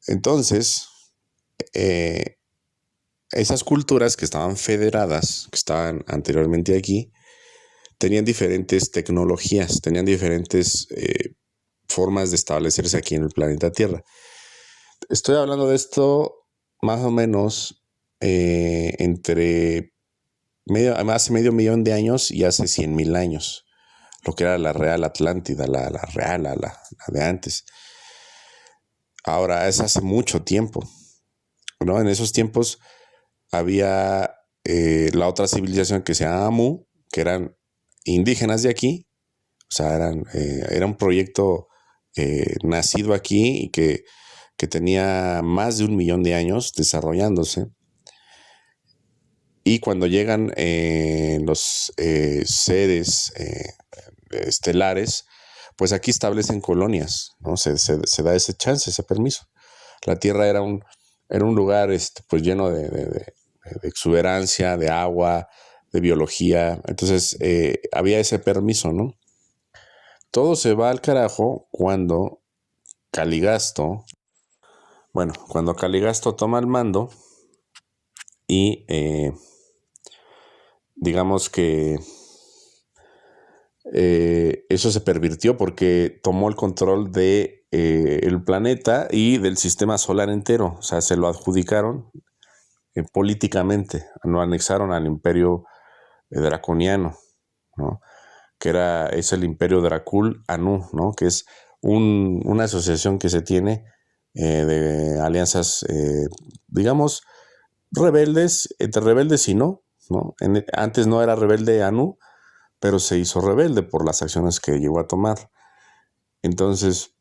entonces, eh, esas culturas que estaban federadas, que estaban anteriormente aquí, tenían diferentes tecnologías, tenían diferentes formas de establecerse aquí en el planeta Tierra. Estoy hablando de esto más o menos entre hace medio millón de años y hace 100,000 años, lo que era la Real Atlántida, la real, la de antes. Ahora, es hace mucho tiempo, ¿no? En esos tiempos había la otra civilización que se llama Amu, que eran indígenas de aquí, o sea, era un proyecto nacido aquí y que tenía más de 1 millón de años desarrollándose. Y cuando llegan los seres estelares, pues aquí establecen colonias, ¿no? Se da ese chance, ese permiso. La Tierra era un lugar pues lleno de exuberancia, de agua, de biología. Entonces había ese permiso, ¿no? Todo se va al carajo cuando Caligasto, cuando Caligasto toma el mando y digamos que eso se pervirtió porque tomó el control de el planeta y del sistema solar entero. O sea, se lo adjudicaron políticamente, lo anexaron al imperio draconiano, ¿no? Es el imperio Dracul Anu, ¿no? Que es una asociación que se tiene de alianzas, digamos, rebeldes, entre rebeldes y no, ¿no? Antes no era rebelde Anu, pero se hizo rebelde por las acciones que llegó a tomar. Entonces,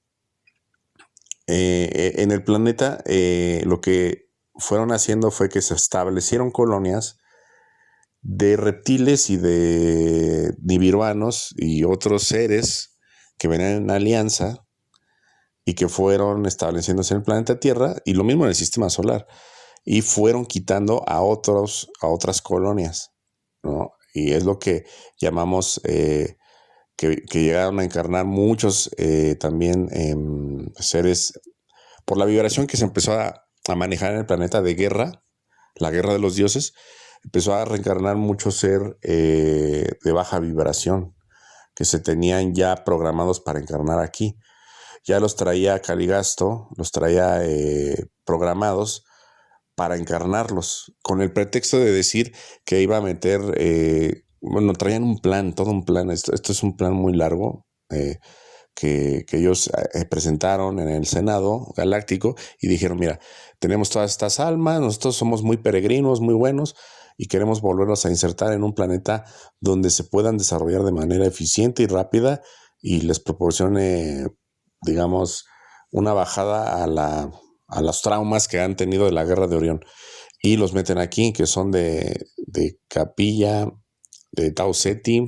en el planeta lo que fueron haciendo fue que se establecieron colonias de reptiles y de nibiruanos y otros seres que venían en alianza y que fueron estableciéndose en el planeta Tierra y lo mismo en el sistema solar, y fueron quitando a otras colonias, ¿no? Y es lo que llamamos que llegaron a encarnar muchos también seres por la vibración que se empezó a manejar en el planeta de guerra, la guerra de los dioses. Empezó a reencarnar mucho ser de baja vibración que se tenían ya programados para encarnar aquí. Ya los traía Caligasto, los traía programados para encarnarlos, con el pretexto de decir que iba a meter, traían un plan, todo un plan. Esto es un plan muy largo que ellos presentaron en el Senado Galáctico y dijeron, mira, tenemos todas estas almas, nosotros somos muy peregrinos, muy buenos, y queremos volverlos a insertar en un planeta donde se puedan desarrollar de manera eficiente y rápida y les proporcione, digamos, una bajada a los traumas que han tenido de la guerra de Orión. Y los meten aquí, que son de Capilla, de Tau Ceti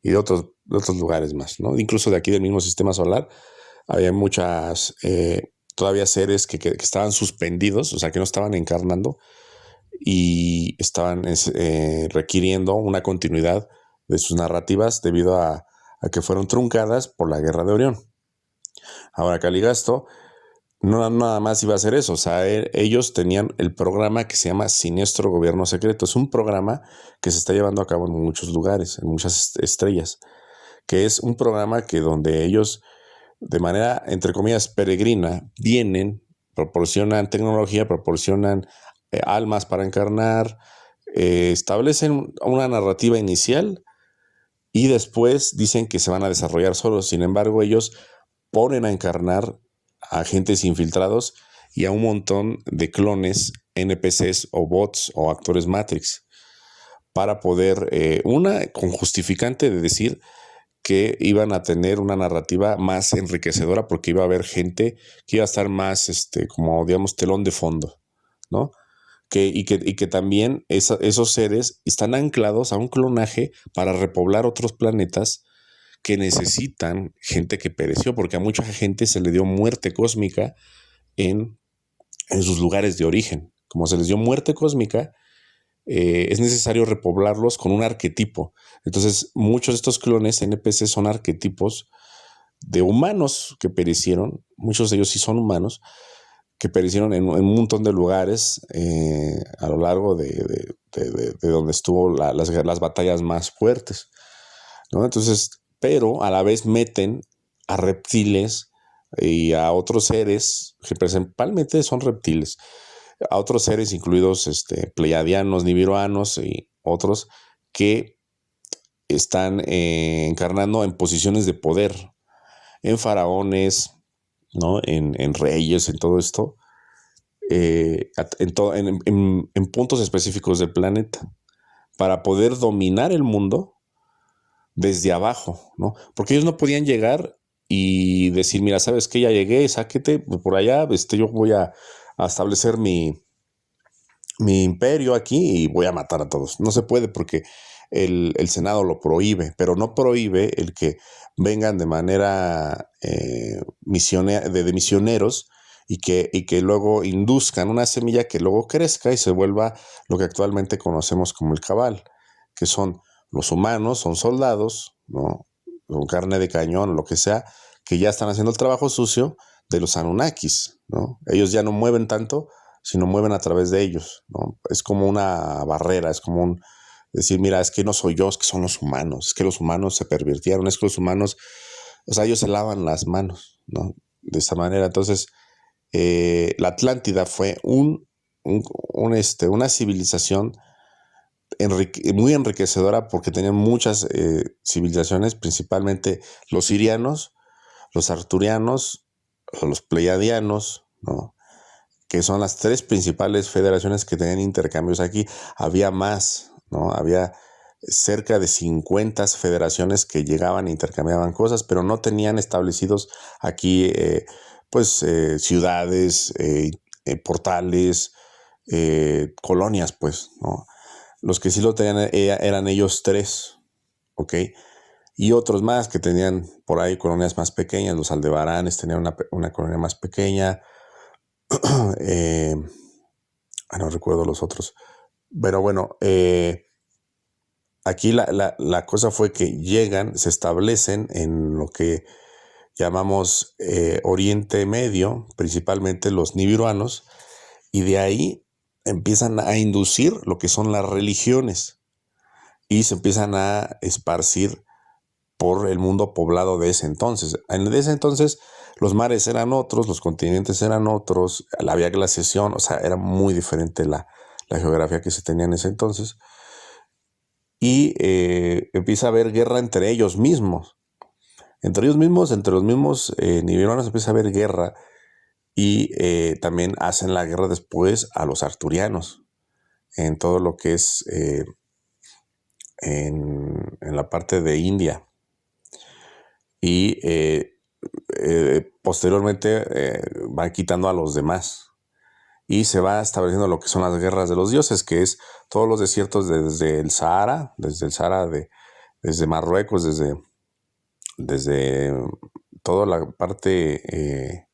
y de otros lugares más, ¿no? Incluso de aquí del mismo sistema solar había muchas, todavía seres que estaban suspendidos, o sea, que no estaban encarnando y estaban requiriendo una continuidad de sus narrativas debido a que fueron truncadas por la guerra de Orión. Ahora Caligasto no nada más iba a hacer eso, o sea, ellos tenían el programa que se llama Siniestro Gobierno Secreto. Es un programa que se está llevando a cabo en muchos lugares, en muchas estrellas, que es un programa que donde ellos, de manera, entre comillas, peregrina, vienen, proporcionan tecnología, proporcionan almas para encarnar, establecen una narrativa inicial y después dicen que se van a desarrollar solos. Sin embargo, ellos ponen a encarnar a agentes infiltrados y a un montón de clones, NPCs o bots o actores Matrix para poder, con justificante de decir que iban a tener una narrativa más enriquecedora porque iba a haber gente que iba a estar más, como digamos, telón de fondo, ¿no? Y que también esos seres están anclados a un clonaje para repoblar otros planetas que necesitan gente que pereció, porque a mucha gente se le dio muerte cósmica en sus lugares de origen. Como se les dio muerte cósmica, es necesario repoblarlos con un arquetipo. Entonces, muchos de estos clones NPC son arquetipos de humanos que perecieron, muchos de ellos sí son humanos, que perecieron en un montón de lugares a lo largo de donde estuvo las batallas más fuertes, ¿no? Entonces, pero a la vez meten a reptiles y a otros seres, que principalmente son reptiles, a otros seres incluidos pleiadianos, nibiruanos y otros que están encarnando en posiciones de poder, en faraones, ¿no? En reyes, en todo esto, en puntos específicos del planeta, para poder dominar el mundo desde abajo, ¿no? Porque ellos no podían llegar y decir, mira, ¿sabes qué? Ya llegué, sáquete por allá, yo voy a establecer mi imperio aquí y voy a matar a todos. No se puede porque el Senado lo prohíbe, pero no prohíbe el que vengan de manera de misioneros y que luego induzcan una semilla que luego crezca y se vuelva lo que actualmente conocemos como el Cabal. que son los humanos, son soldados, ¿no? Con carne de cañón o lo que sea, que ya están haciendo el trabajo sucio de los Anunnakis, ¿no? Ellos ya no mueven tanto, sino mueven a través de ellos, ¿no? Es como una barrera, es como decir, mira, es que no soy yo, es que son los humanos, es que los humanos se pervirtieron, es que los humanos, o sea, ellos se lavan las manos, ¿no? De esta manera. Entonces, la Atlántida fue una civilización muy enriquecedora porque tenían muchas civilizaciones, principalmente los sirianos, los arturianos, los pleiadianos, ¿no? Que son las tres principales federaciones que tenían intercambios aquí. Había más, ¿no? Había cerca de 50 federaciones que llegaban e intercambiaban cosas, pero no tenían establecidos aquí ciudades, portales, colonias, pues, ¿no? Los que sí lo tenían eran ellos tres, ¿ok? Y otros más que tenían por ahí colonias más pequeñas. Los aldebaranes tenían una colonia más pequeña. No recuerdo los otros. Pero bueno, aquí la cosa fue que llegan, se establecen en lo que llamamos Oriente Medio, principalmente los nibiruanos, y de ahí empiezan a inducir lo que son las religiones y se empiezan a esparcir por el mundo poblado de ese entonces. En ese entonces los mares eran otros, los continentes eran otros, había glaciación, o sea, era muy diferente la geografía que se tenía en ese entonces. Y empieza a haber guerra entre ellos mismos. Entre los mismos nibiruanos empieza a haber guerra y también hacen la guerra después a los arturianos en todo lo que es en la parte de India. Y posteriormente van quitando a los demás y se va estableciendo lo que son las guerras de los dioses, que es todos los desiertos desde el Sahara, desde Marruecos, desde toda la parte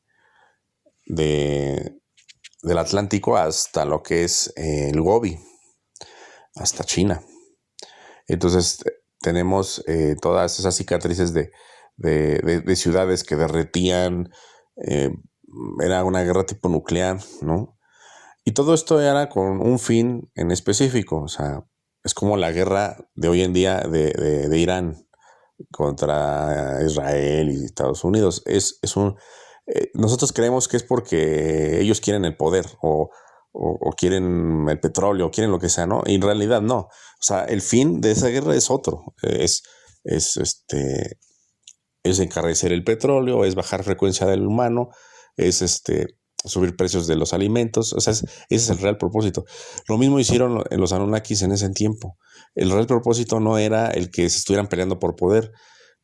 del Atlántico hasta lo que es el Gobi, hasta China. Entonces tenemos todas esas cicatrices de ciudades que derretían, era una guerra tipo nuclear, ¿no? Y todo esto era con un fin en específico, o sea, es como la guerra de hoy en día de Irán contra Israel y Estados Unidos. Nosotros creemos que es porque ellos quieren el poder o quieren el petróleo, o quieren lo que sea, ¿no? Y en realidad no. O sea, el fin de esa guerra es otro. Es encarecer el petróleo, es bajar frecuencia del humano, es subir precios de los alimentos. O sea, ese es el real propósito. Lo mismo hicieron los Anunnakis en ese tiempo. El real propósito no era el que se estuvieran peleando por poder,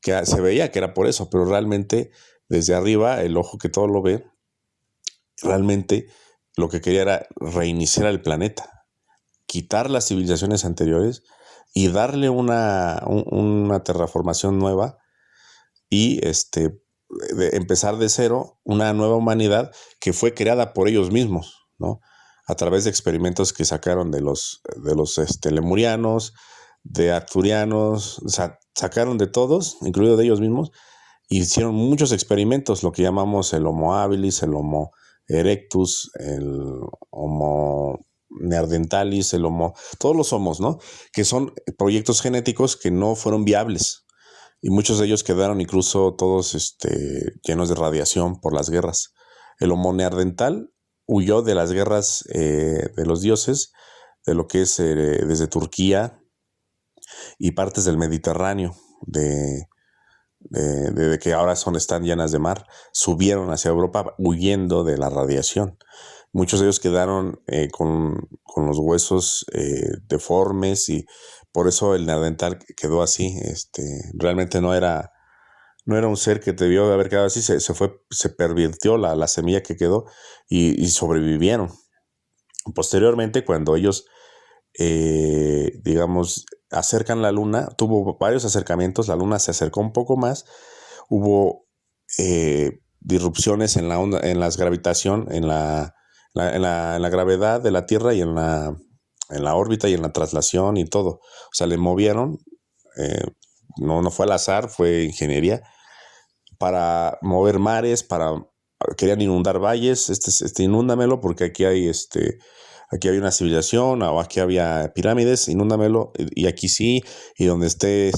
que se veía que era por eso, pero realmente desde arriba, el ojo que todo lo ve, realmente lo que quería era reiniciar el planeta, quitar las civilizaciones anteriores y darle una terraformación nueva y empezar de cero una nueva humanidad que fue creada por ellos mismos, ¿no? A través de experimentos que sacaron de los lemurianos, de arturianos, sacaron de todos, incluido de ellos mismos, y hicieron muchos experimentos, lo que llamamos el Homo habilis, el Homo erectus, el Homo neanderthalis, todos los homos, ¿no? Que son proyectos genéticos que no fueron viables. Y muchos de ellos quedaron incluso todos llenos de radiación por las guerras. El Homo neandertal huyó de las guerras de los dioses, de lo que es desde Turquía y partes del Mediterráneo, de que ahora están llenas de mar, subieron hacia Europa huyendo de la radiación. Muchos de ellos quedaron con los huesos deformes y por eso el neandertal quedó así. Realmente no era un ser que debió de haber quedado así, se pervirtió la semilla que quedó y sobrevivieron. Posteriormente, cuando ellos, acercan la luna, tuvo varios acercamientos, la luna se acercó un poco más, hubo disrupciones en la onda, en la gravitación, en la gravedad de la Tierra y en en la órbita y en la traslación y todo. O sea, le movieron, eh, no fue al azar, fue ingeniería, para mover mares, querían inundar valles, inúndamelo porque aquí hay una civilización, o aquí había pirámides, inúndamelo, y aquí sí, y donde esté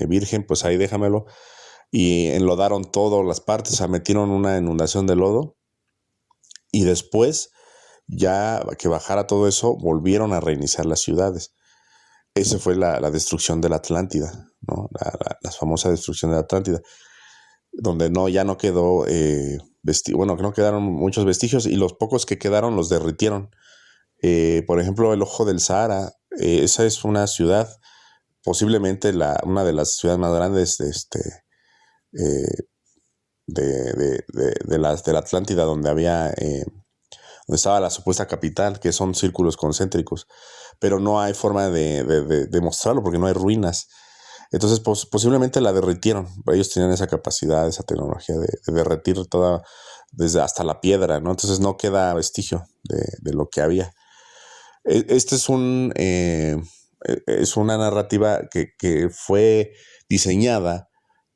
virgen, pues ahí déjamelo. Y enlodaron todas las partes, o sea, metieron una inundación de lodo, y después, ya que bajara todo eso, volvieron a reiniciar las ciudades. Esa fue la destrucción de la Atlántida, ¿no? La famosa destrucción de la Atlántida, donde ya no quedó, bueno, que no quedaron muchos vestigios, y los pocos que quedaron los derritieron. Por ejemplo, el Ojo del Sahara, esa es una ciudad, posiblemente una de las ciudades más grandes eh, de la Atlántida, donde estaba la supuesta capital, que son círculos concéntricos, pero no hay forma de mostrarlo porque no hay ruinas. Entonces, posiblemente la derritieron. Ellos tenían esa capacidad, esa tecnología de derretir toda, desde hasta la piedra, ¿no? Entonces no queda vestigio de lo que había. Este es una narrativa que fue diseñada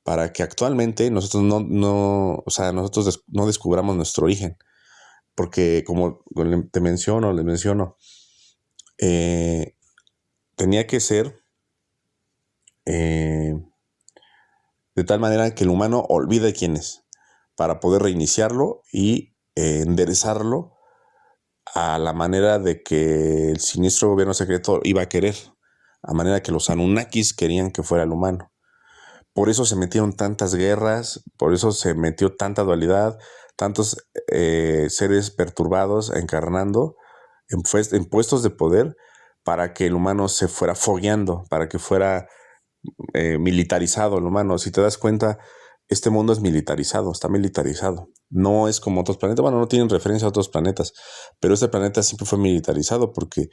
para que actualmente nosotros o sea, nosotros no descubramos nuestro origen. Porque como les menciono, eh, tenía que ser eh, de tal manera que el humano olvide quién es, para poder reiniciarlo y enderezarlo a la manera de que el siniestro gobierno secreto iba a querer, a manera que los Anunnakis querían que fuera el humano. Por eso se metieron tantas guerras, por eso se metió tanta dualidad, tantos seres perturbados encarnando en puestos de poder, para que el humano se fuera fogueando, para que fuera militarizado el humano. Si te das cuenta, este mundo es militarizado, está militarizado. No es como otros planetas, bueno, no tienen referencia a otros planetas, pero este planeta siempre fue militarizado porque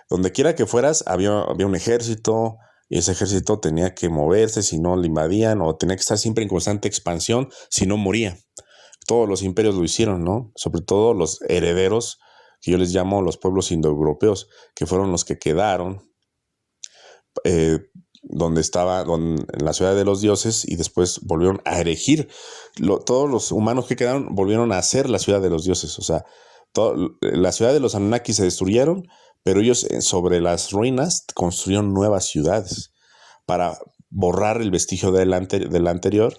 donde quiera que fueras había un ejército, y ese ejército tenía que moverse si no le invadían, o tenía que estar siempre en constante expansión si no moría. Todos los imperios lo hicieron, ¿no? Sobre todo los herederos, que yo les llamo los pueblos indoeuropeos, que fueron los que quedaron eh, en la ciudad de los dioses, y después volvieron a erigir. Todos los humanos que quedaron volvieron a hacer la ciudad de los dioses. O sea, la ciudad de los Anunnaki se destruyeron, pero ellos sobre las ruinas construyeron nuevas ciudades para borrar el vestigio de la anterior,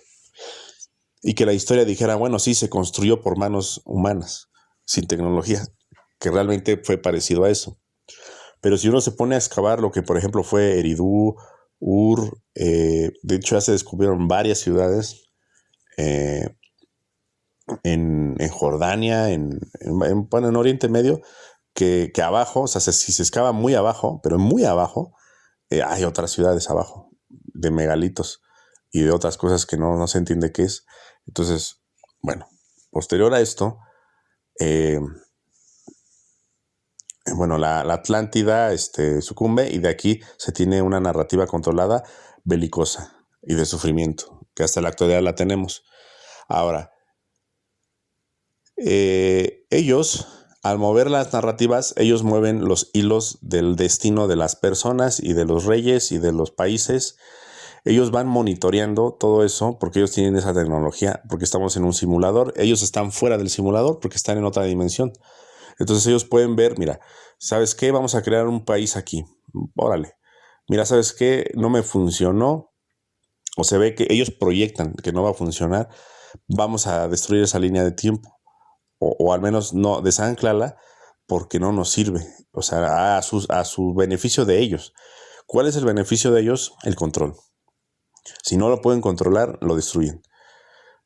y que la historia dijera, bueno, sí, se construyó por manos humanas, sin tecnología, que realmente fue parecido a eso. Pero si uno se pone a excavar lo que, por ejemplo, fue Eridu, de hecho ya se descubrieron varias ciudades eh, en Jordania, en Oriente Medio, que abajo, o sea, si se excava muy abajo, pero muy abajo, hay otras ciudades abajo, de megalitos y de otras cosas que no se entiende qué es. Entonces, bueno, posterior a esto, bueno, la Atlántida sucumbe, y de aquí se tiene una narrativa controlada, belicosa y de sufrimiento, que hasta la actualidad la tenemos. Ahora, ellos, al mover las narrativas, ellos mueven los hilos del destino de las personas y de los reyes y de los países. Ellos van monitoreando todo eso porque ellos tienen esa tecnología, porque estamos en un simulador. Ellos están fuera del simulador porque están en otra dimensión. Entonces ellos pueden ver, mira, ¿sabes qué? Vamos a crear un país aquí. Órale. Mira, ¿sabes qué? No me funcionó. O se ve que ellos proyectan que no va a funcionar. Vamos a destruir esa línea de tiempo. O al menos no, desanclala, porque no nos sirve. O sea, a su beneficio de ellos. ¿Cuál es el beneficio de ellos? El control. Si no lo pueden controlar, lo destruyen,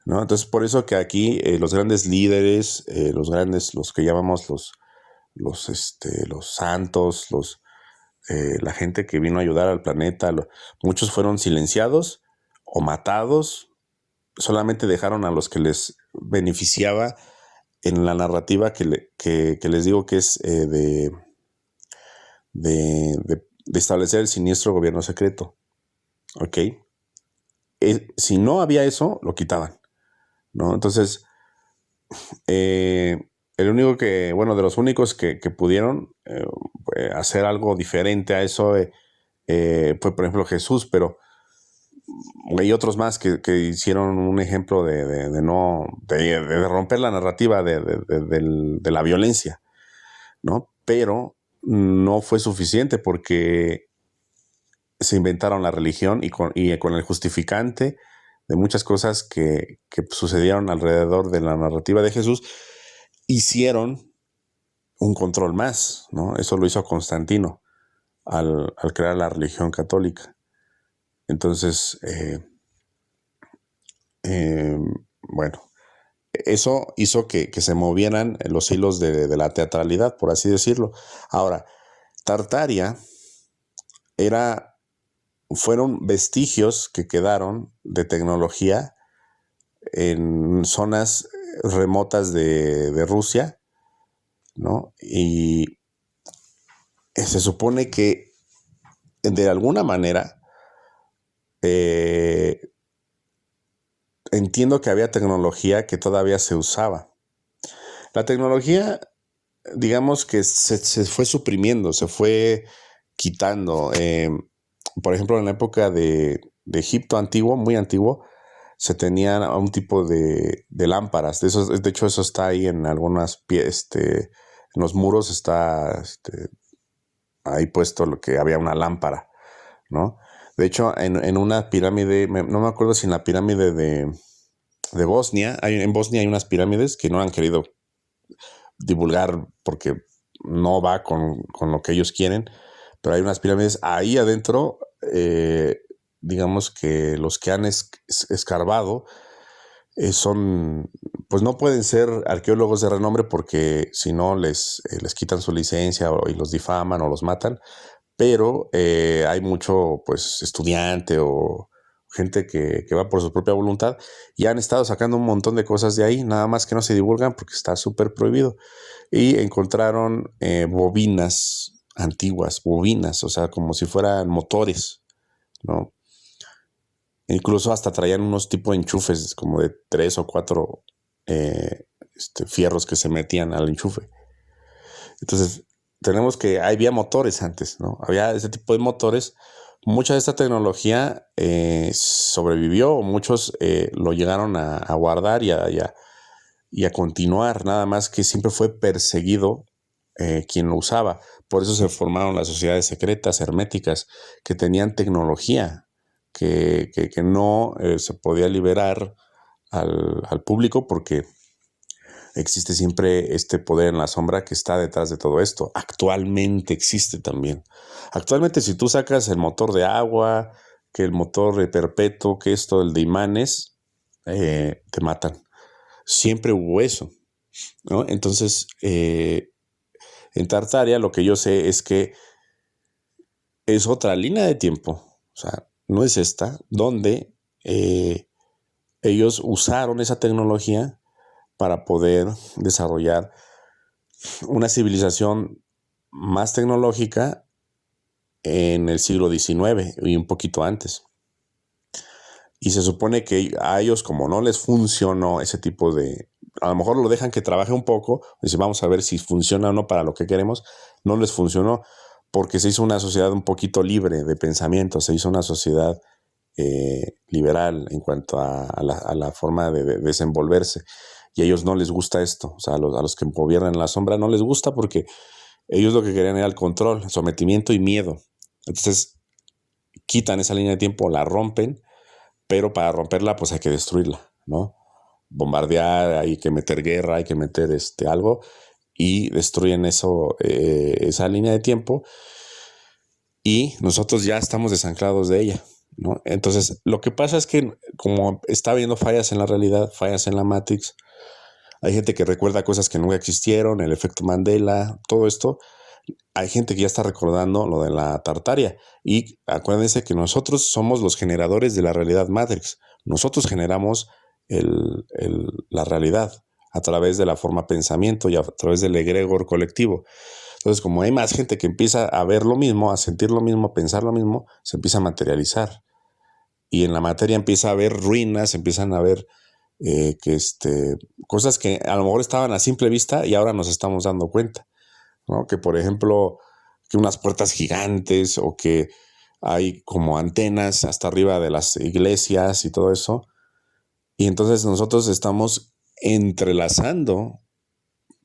¿no? Entonces, por eso que aquí los grandes líderes, los que llamamos los santos, la gente que vino a ayudar al planeta, muchos fueron silenciados o matados. Solamente dejaron a los que les beneficiaba en la narrativa que les digo que es de establecer el siniestro gobierno secreto. ¿Ok? Si no había eso, lo quitaban, ¿no? Entonces, el único que, bueno, de los únicos que pudieron hacer algo diferente a eso fue, por ejemplo, Jesús, pero hay otros más que hicieron un ejemplo de no, de romper la narrativa de la violencia, ¿no? Pero no fue suficiente porque se inventaron la religión y con el justificante de muchas cosas que sucedieron alrededor de la narrativa de Jesús, hicieron un control más, ¿no? Eso lo hizo Constantino al crear la religión católica. Entonces, eh, bueno, eso hizo que se movieran los hilos de la teatralidad, por así decirlo. Ahora, Tartaria fueron vestigios que quedaron de tecnología en zonas remotas de Rusia, ¿no? Y se supone que de alguna manera entiendo que había tecnología que todavía se usaba. La tecnología, digamos que se fue suprimiendo, se fue quitando. Por ejemplo, en la época de Egipto antiguo, muy antiguo, se tenían un tipo de lámparas. De hecho, eso está ahí en algunas en los muros está ahí puesto lo que había una lámpara, ¿no? De hecho, en una pirámide, no me acuerdo si en la pirámide de Bosnia, en Bosnia hay unas pirámides que no han querido divulgar porque no va con lo que ellos quieren, pero hay unas pirámides ahí adentro, digamos que los que han escarbado son, pues no pueden ser arqueólogos de renombre porque si no les quitan su licencia y los difaman o los matan, pero hay mucho pues estudiante o gente que va por su propia voluntad y han estado sacando un montón de cosas de ahí, nada más que no se divulgan porque está súper prohibido. Y encontraron bobinas antiguas, bobinas, o sea, como si fueran motores, ¿no? Incluso hasta traían unos tipo de enchufes, como de 3 o 4 fierros que se metían al enchufe. Entonces, tenemos que había motores antes, ¿no? Había ese tipo de motores. Mucha de esta tecnología sobrevivió, muchos lo llegaron a guardar y a continuar, nada más que siempre fue perseguido quien lo usaba. Por eso se formaron las sociedades secretas, herméticas, que tenían tecnología que no se podía liberar al público porque existe siempre este poder en la sombra que está detrás de todo esto. Actualmente existe también. Actualmente, si tú sacas el motor de agua, que el motor de perpetuo, que esto, el de imanes, te matan. Siempre hubo eso, ¿no? Entonces, en Tartaria lo que yo sé es que es otra línea de tiempo, o sea, no es esta, donde ellos usaron esa tecnología para poder desarrollar una civilización más tecnológica en el siglo XIX y un poquito antes. Y se supone que a ellos, como no les funcionó ese tipo de... A lo mejor lo dejan que trabaje un poco, dicen, vamos a ver si funciona o no para lo que queremos. No les funcionó porque se hizo una sociedad un poquito libre de pensamiento, se hizo una sociedad liberal en cuanto a la forma de desenvolverse. Y a ellos no les gusta esto, o sea, a los que gobiernan en la sombra no les gusta porque ellos lo que querían era el control, sometimiento y miedo. Entonces quitan esa línea de tiempo, la rompen, pero para romperla pues hay que destruirla, ¿no? Bombardear, hay que meter guerra, hay que meter algo y destruyen eso, esa línea de tiempo y nosotros ya estamos desanclados de ella, ¿no? Entonces lo que pasa es que como está habiendo fallas en la realidad, fallas en la Matrix, hay gente que recuerda cosas que nunca existieron, el efecto Mandela, todo esto. Hay gente que ya está recordando lo de la Tartaria. Y acuérdense que nosotros somos los generadores de la realidad Matrix. Nosotros generamos la realidad a través de la forma pensamiento y a través del egregor colectivo. Entonces, como hay más gente que empieza a ver lo mismo, a sentir lo mismo, a pensar lo mismo, se empieza a materializar. Y en la materia empieza a haber ruinas, empiezan a haber cosas que a lo mejor estaban a simple vista y ahora nos estamos dando cuenta, ¿no? Que por ejemplo, que unas puertas gigantes o que hay como antenas hasta arriba de las iglesias y todo eso. Y entonces nosotros estamos entrelazando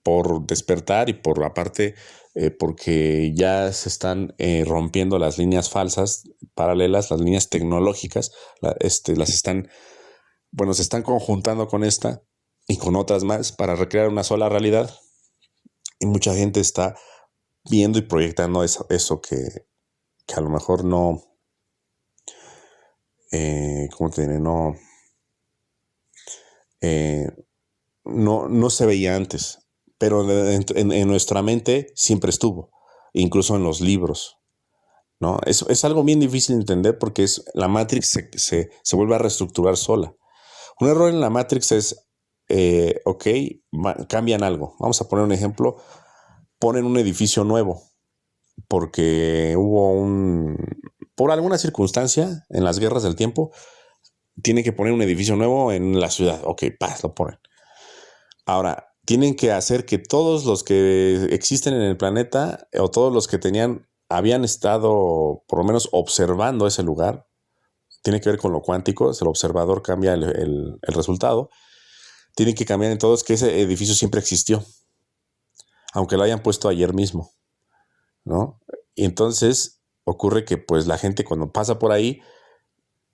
por despertar y por aparte porque ya se están rompiendo las líneas falsas, paralelas, las líneas tecnológicas, las están, bueno, se están conjuntando con esta y con otras más para recrear una sola realidad. Y mucha gente está viendo y proyectando eso que a lo mejor no, ¿cómo te diré? No, no se veía antes, pero en nuestra mente siempre estuvo, incluso en los libros, ¿no? Es algo bien difícil de entender porque la Matrix se vuelve a reestructurar sola. Un error en la Matrix es, ok, cambian algo. Vamos a poner un ejemplo, ponen un edificio nuevo porque por alguna circunstancia en las guerras del tiempo, tienen que poner un edificio nuevo en la ciudad. Ok, lo ponen. Ahora, tienen que hacer que todos los que existen en el planeta o todos los que habían estado por lo menos observando ese lugar, tiene que ver con lo cuántico, el observador cambia el resultado, tienen que cambiar en todos que ese edificio siempre existió, aunque lo hayan puesto ayer mismo, ¿no? Y entonces ocurre que pues la gente cuando pasa por ahí,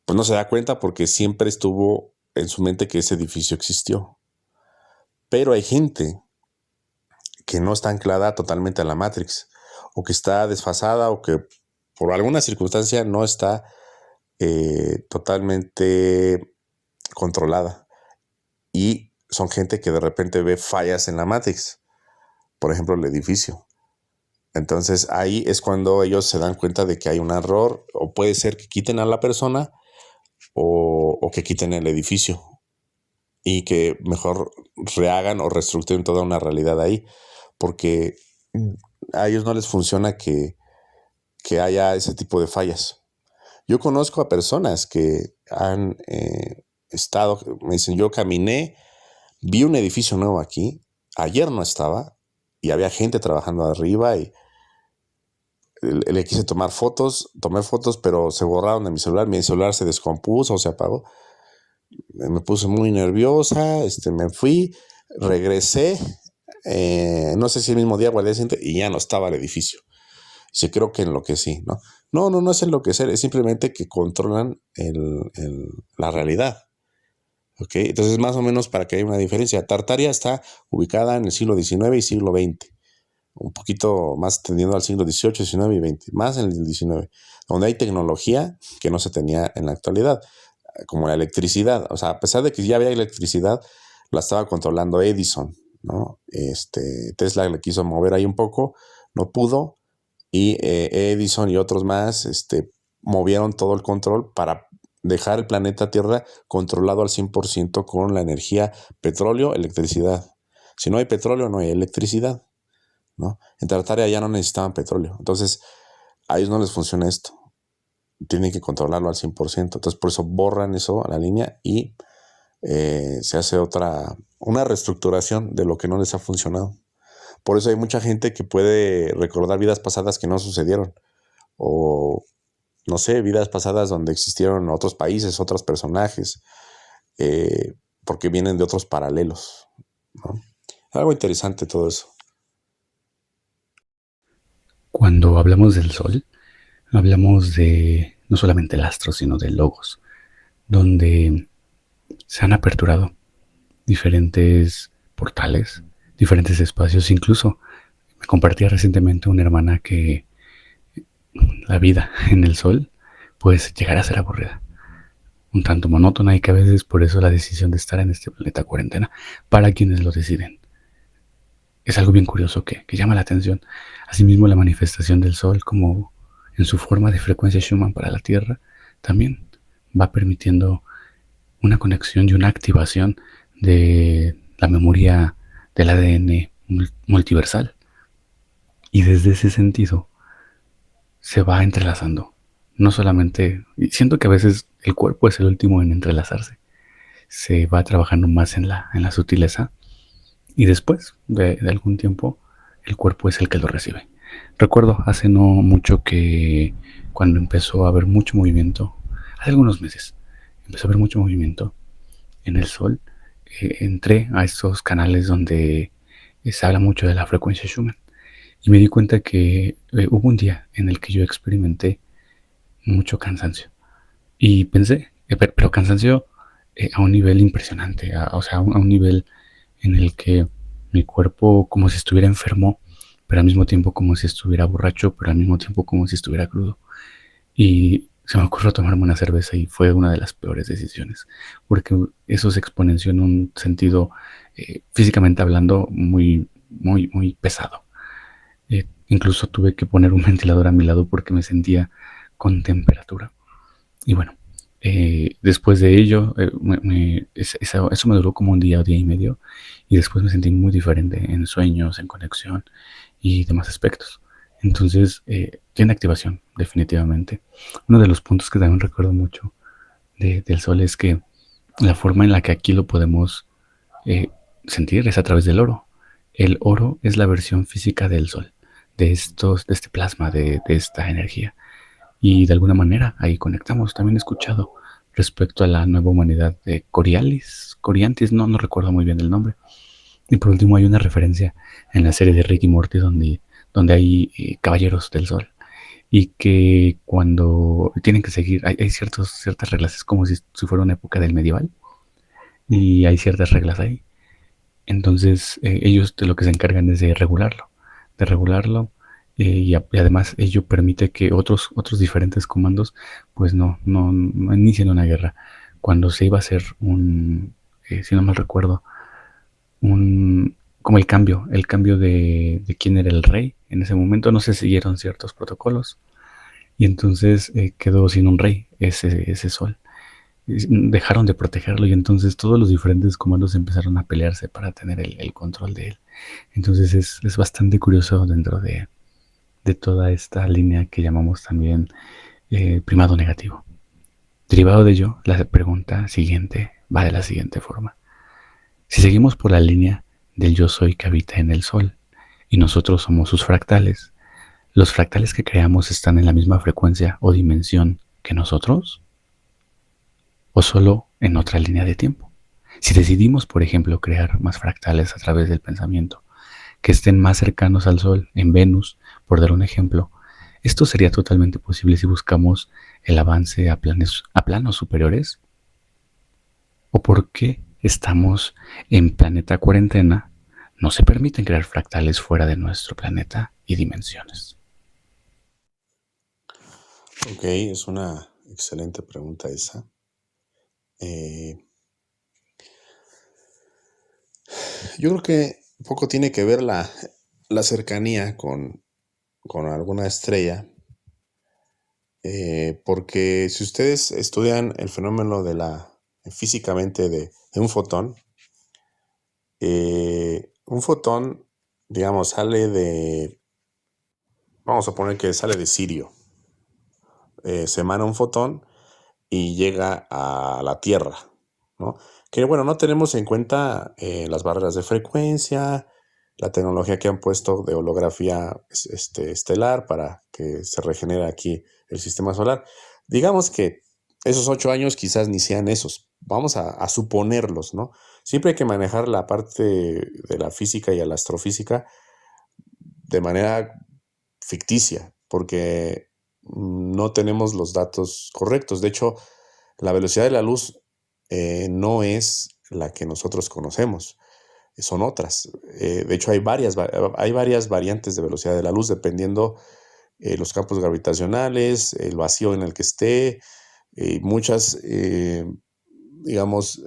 pues no se da cuenta porque siempre estuvo en su mente que ese edificio existió. Pero hay gente que no está anclada totalmente a la Matrix, o que está desfasada, o que por alguna circunstancia no está totalmente controlada. Y son gente que de repente ve fallas en la Matrix, por ejemplo, el edificio. Entonces ahí es cuando ellos se dan cuenta de que hay un error, o puede ser que quiten a la persona o que quiten el edificio y que mejor rehagan o reestructuren toda una realidad ahí, porque a ellos no les funciona que haya ese tipo de fallas. Yo conozco a personas que han estado, me dicen, yo caminé, vi un edificio nuevo aquí, ayer no estaba y había gente trabajando arriba y le quise tomar fotos, tomé fotos, pero se borraron de mi celular se descompuso o se apagó. Me puse muy nerviosa, me fui, regresé, no sé si el mismo día o al día siguiente, y ya no estaba el edificio. Sí, creo que enloquecí, ¿no? No es enloquecer, es simplemente que controlan la realidad. ¿Ok? Entonces, más o menos para que haya una diferencia. Tartaria está ubicada en el siglo XIX y siglo XX. Un poquito más tendiendo al siglo XVIII, XIX y XX. Más en el XIX. Donde hay tecnología que no se tenía en la actualidad. Como la electricidad. O sea, a pesar de que ya había electricidad, la estaba controlando Edison, ¿no? Tesla le quiso mover ahí un poco, no pudo. Y Edison y otros más movieron todo el control para dejar el planeta Tierra controlado al 100% con la energía petróleo, electricidad. Si no hay petróleo, no hay electricidad, ¿no? En Tartaria ya no necesitaban petróleo. Entonces, a ellos no les funciona esto. Tienen que controlarlo al 100%. Entonces, por eso borran eso a la línea y se hace una reestructuración de lo que no les ha funcionado. Por eso hay mucha gente que puede recordar vidas pasadas que no sucedieron. O, no sé, vidas pasadas donde existieron otros países, otros personajes, porque vienen de otros paralelos, ¿no? Algo interesante todo eso. Cuando hablamos del sol, hablamos de no solamente el astro, sino del logos, donde se han aperturado diferentes portales, diferentes espacios. Incluso me compartía recientemente una hermana que la vida en el sol puede llegar a ser aburrida, un tanto monótona, y que a veces por eso la decisión de estar en este planeta cuarentena, para quienes lo deciden, es algo bien curioso que llama la atención. Asimismo, la manifestación del sol como en su forma de frecuencia Schumann para la Tierra también va permitiendo una conexión y una activación de la memoria del ADN multiversal. Y desde ese sentido se va entrelazando. No solamente, y siento que a veces el cuerpo es el último en entrelazarse, se va trabajando más en la sutileza y después de algún tiempo el cuerpo es el que lo recibe. Recuerdo hace no mucho que cuando empezó a haber mucho movimiento, hace algunos meses, empezó a haber mucho movimiento en el Sol, entré a estos canales donde se habla mucho de la frecuencia Schumann y me di cuenta que hubo un día en el que yo experimenté mucho cansancio y pensé, pero cansancio a un nivel impresionante, o sea, a un nivel en el que mi cuerpo como si estuviera enfermo, pero al mismo tiempo como si estuviera borracho, pero al mismo tiempo como si estuviera crudo. Y se me ocurrió tomarme una cerveza y fue una de las peores decisiones, porque eso se exponenció en un sentido, físicamente hablando, muy pesado. Incluso tuve que poner un ventilador a mi lado porque me sentía con temperatura. Y bueno, después de ello, eso me duró como un día y medio, y después me sentí muy diferente en sueños, en conexión y demás aspectos. Entonces, tiene activación, definitivamente. Uno de los puntos que también recuerdo mucho del sol es que la forma en la que aquí lo podemos eh, sentir es a través del oro. El oro es la versión física del sol, de este plasma, de esta energía. Y de alguna manera ahí conectamos. También he escuchado respecto a la nueva humanidad de Coriantis, no recuerdo muy bien el nombre. Y por último hay una referencia en la serie de Rick y Morty donde hay caballeros del sol y que cuando tienen que seguir, hay ciertas reglas, es como si fuera una época del medieval y hay ciertas reglas ahí. Entonces ellos de lo que se encargan es de regularlo y además ello permite que otros diferentes comandos pues no inicien una guerra. Cuando se iba a hacer si no mal recuerdo, como el cambio de quién era el rey en ese momento, no se siguieron ciertos protocolos y entonces quedó sin un rey ese sol. Dejaron de protegerlo y entonces todos los diferentes comandos empezaron a pelearse para tener el control de él. Entonces es bastante curioso dentro de toda esta línea que llamamos también primado negativo. Derivado de ello, la pregunta siguiente va de la siguiente forma. Si seguimos por la línea del yo soy que habita en el sol y nosotros somos sus fractales, ¿los fractales que creamos están en la misma frecuencia o dimensión que nosotros? ¿O solo en otra línea de tiempo? Si decidimos, por ejemplo, crear más fractales a través del pensamiento, que estén más cercanos al Sol, en Venus, por dar un ejemplo, esto sería totalmente posible si buscamos el avance a planos superiores. ¿O por qué estamos en planeta cuarentena? No se permiten crear fractales fuera de nuestro planeta y dimensiones. Ok, es una excelente pregunta esa. Yo creo que poco tiene que ver la cercanía con alguna estrella, porque si ustedes estudian el fenómeno físicamente de un fotón, digamos, vamos a poner que sale de Sirio, se emana un fotón y llega a la Tierra, ¿no? Que bueno, no tenemos en cuenta las barreras de frecuencia, la tecnología que han puesto de holografía estelar para que se regenere aquí el sistema solar. Digamos que esos 8 años quizás ni sean esos. Vamos a suponerlos, ¿no? Siempre hay que manejar la parte de la física y la astrofísica de manera ficticia, porque no tenemos los datos correctos. De hecho, la velocidad de la luz no es la que nosotros conocemos, son otras. De hecho, hay varias variantes de velocidad de la luz dependiendo los campos gravitacionales, el vacío en el que esté, muchas, digamos,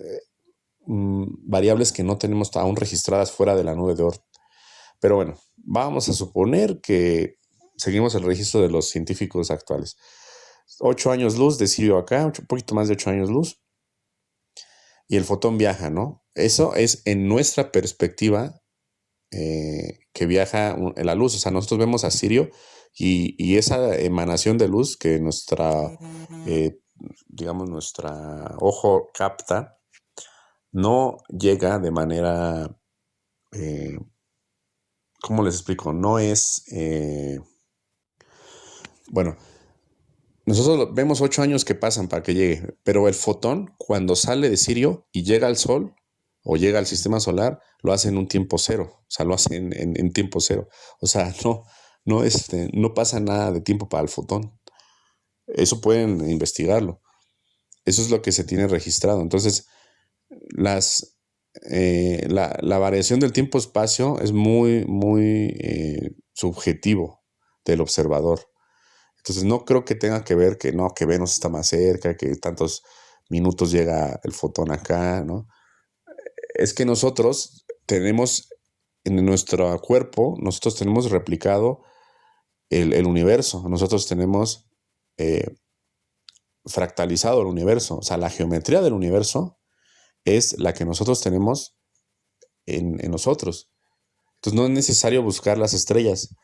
variables que no tenemos aún registradas fuera de la nube de Oort. Pero bueno, vamos a suponer que seguimos el registro de los científicos actuales. 8 años luz de Sirio acá, un poquito más de 8 años luz, y el fotón viaja, ¿no? Eso es en nuestra perspectiva que viaja la luz. O sea, nosotros vemos a Sirio y esa emanación de luz que digamos, nuestra ojo capta, no llega de manera, ¿cómo les explico? No es, bueno, nosotros vemos 8 años que pasan para que llegue, pero el fotón, cuando sale de Sirio y llega al Sol o llega al sistema solar, lo hace en un tiempo cero, o sea, lo hace en tiempo cero. O sea, no pasa nada de tiempo para el fotón. Eso pueden investigarlo. Eso es lo que se tiene registrado. Entonces, las, la variación del tiempo-espacio es muy, muy subjetivo del observador. Entonces no creo que tenga que ver que no, que Venus está más cerca, que tantos minutos llega el fotón acá, ¿no? Es que nosotros tenemos en nuestro cuerpo, nosotros tenemos replicado el universo, nosotros tenemos eh, fractalizado el universo, o sea, la geometría del universo es la que nosotros tenemos en nosotros. Entonces no es necesario buscar las estrellas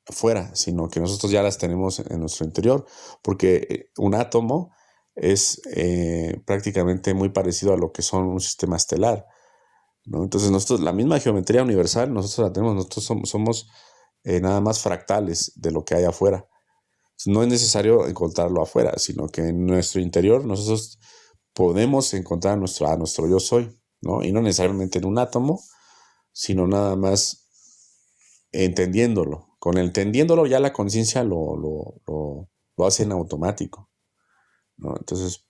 afuera, sino que nosotros ya las tenemos en nuestro interior, porque un átomo es prácticamente muy parecido a lo que son un sistema estelar, ¿no? Entonces nosotros, la misma geometría universal, nosotros la tenemos, nosotros somos nada más fractales de lo que hay afuera. No es necesario encontrarlo afuera, sino que en nuestro interior nosotros podemos encontrar a nuestro yo soy, ¿no? Y no necesariamente en un átomo, sino nada más entendiéndolo. Con el entendiéndolo ya la conciencia lo hace en automático, ¿no? Entonces,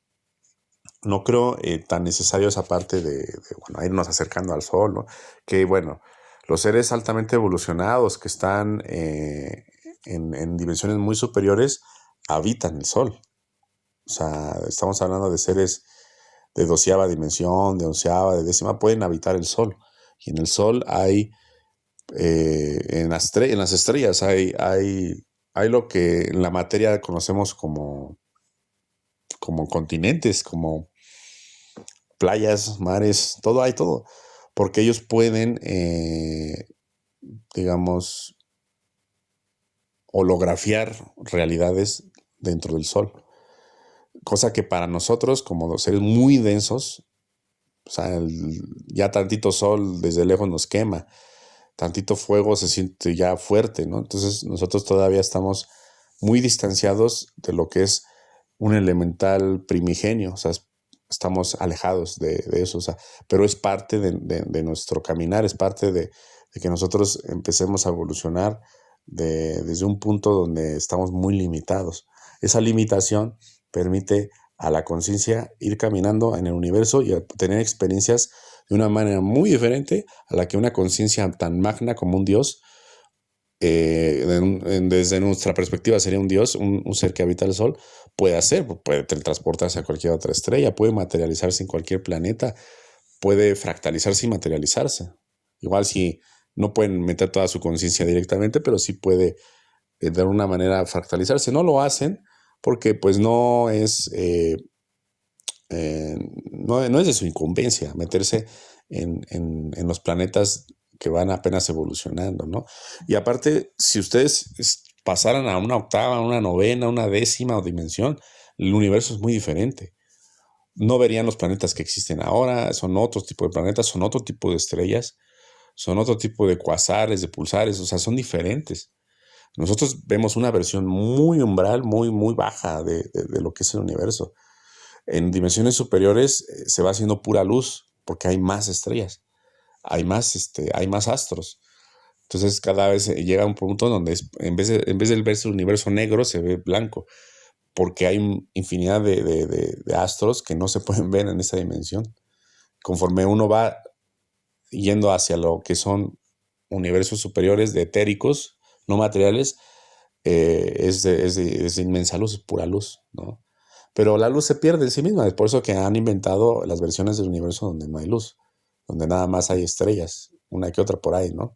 no creo tan necesario esa parte bueno, irnos acercando al sol, ¿no? Que bueno, los seres altamente evolucionados que están en dimensiones muy superiores habitan el sol. O sea, estamos hablando de seres de 12ª dimensión, de 11ª, de 10ª, pueden habitar el sol. Y en el sol hay en las estrellas hay lo que en la materia conocemos como continentes, como playas, mares, todo hay todo, porque ellos pueden, digamos, holografiar realidades dentro del Sol, cosa que para nosotros, como los seres muy densos, o sea, ya tantito sol desde lejos nos quema, tantito fuego se siente ya fuerte, ¿no? Entonces nosotros todavía estamos muy distanciados de lo que es un elemental primigenio, o sea, estamos alejados de eso, o sea, pero es parte de nuestro caminar, es parte de que nosotros empecemos a evolucionar desde un punto donde estamos muy limitados. Esa limitación permite a la conciencia ir caminando en el universo y a tener experiencias de una manera muy diferente a la que una conciencia tan magna como un Dios, desde nuestra perspectiva sería un Dios, un ser que habita el Sol, puede hacer, puede teletransportarse a cualquier otra estrella, puede materializarse en cualquier planeta, puede fractalizarse y materializarse. Igual si no pueden meter toda su conciencia directamente, pero sí puede de una manera fractalizarse. No lo hacen porque pues no es no es de su incumbencia meterse en los planetas que van apenas evolucionando, ¿no? Y aparte, si ustedes pasaran a una octava, una novena, una décima dimensión, el universo es muy diferente. No verían los planetas que existen ahora, son otro tipo de planetas, son otro tipo de estrellas, son otro tipo de cuasares, de pulsares, o sea, son diferentes. Nosotros vemos una versión muy umbral, muy, muy baja de lo que es el universo. En dimensiones superiores se va haciendo pura luz porque hay más estrellas, hay más astros. Entonces cada vez llega a un punto donde en vez de verse el universo negro se ve blanco porque hay infinidad de astros que no se pueden ver en esa dimensión. Conforme uno va yendo hacia lo que son universos superiores de etéricos, no materiales, es de inmensa luz, es pura luz, ¿no? Pero la luz se pierde en sí misma, es por eso que han inventado las versiones del universo donde no hay luz, donde nada más hay estrellas, una que otra por ahí, ¿no?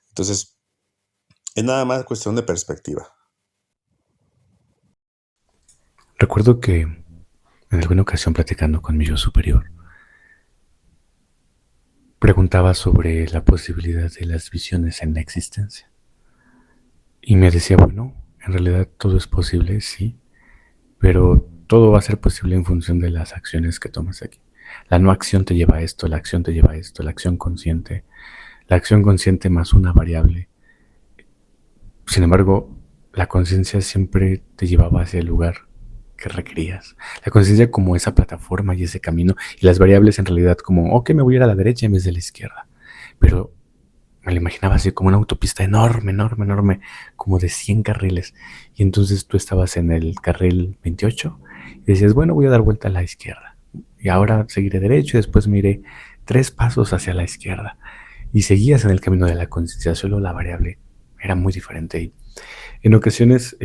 Entonces, es nada más cuestión de perspectiva. Recuerdo que en alguna ocasión platicando con mi yo superior, preguntaba sobre la posibilidad de las visiones en la existencia. Y me decía, bueno, en realidad todo es posible, sí, pero todo va a ser posible en función de las acciones que tomas aquí. La no acción te lleva a esto, la acción te lleva a esto, la acción consciente más una variable. Sin embargo, la conciencia siempre te llevaba hacia el lugar que requerías. La conciencia como esa plataforma y ese camino, y las variables en realidad como, ok, me voy a ir a la derecha en vez de la izquierda. Pero me lo imaginaba así como una autopista enorme, enorme, enorme, como de 100 carriles. Y entonces tú estabas en el carril 28 y decías, bueno, voy a dar vuelta a la izquierda. Y ahora seguiré derecho y después miré 3 pasos hacia la izquierda. Y seguías en el camino de la conciencia, solo la variable era muy diferente. Y en ocasiones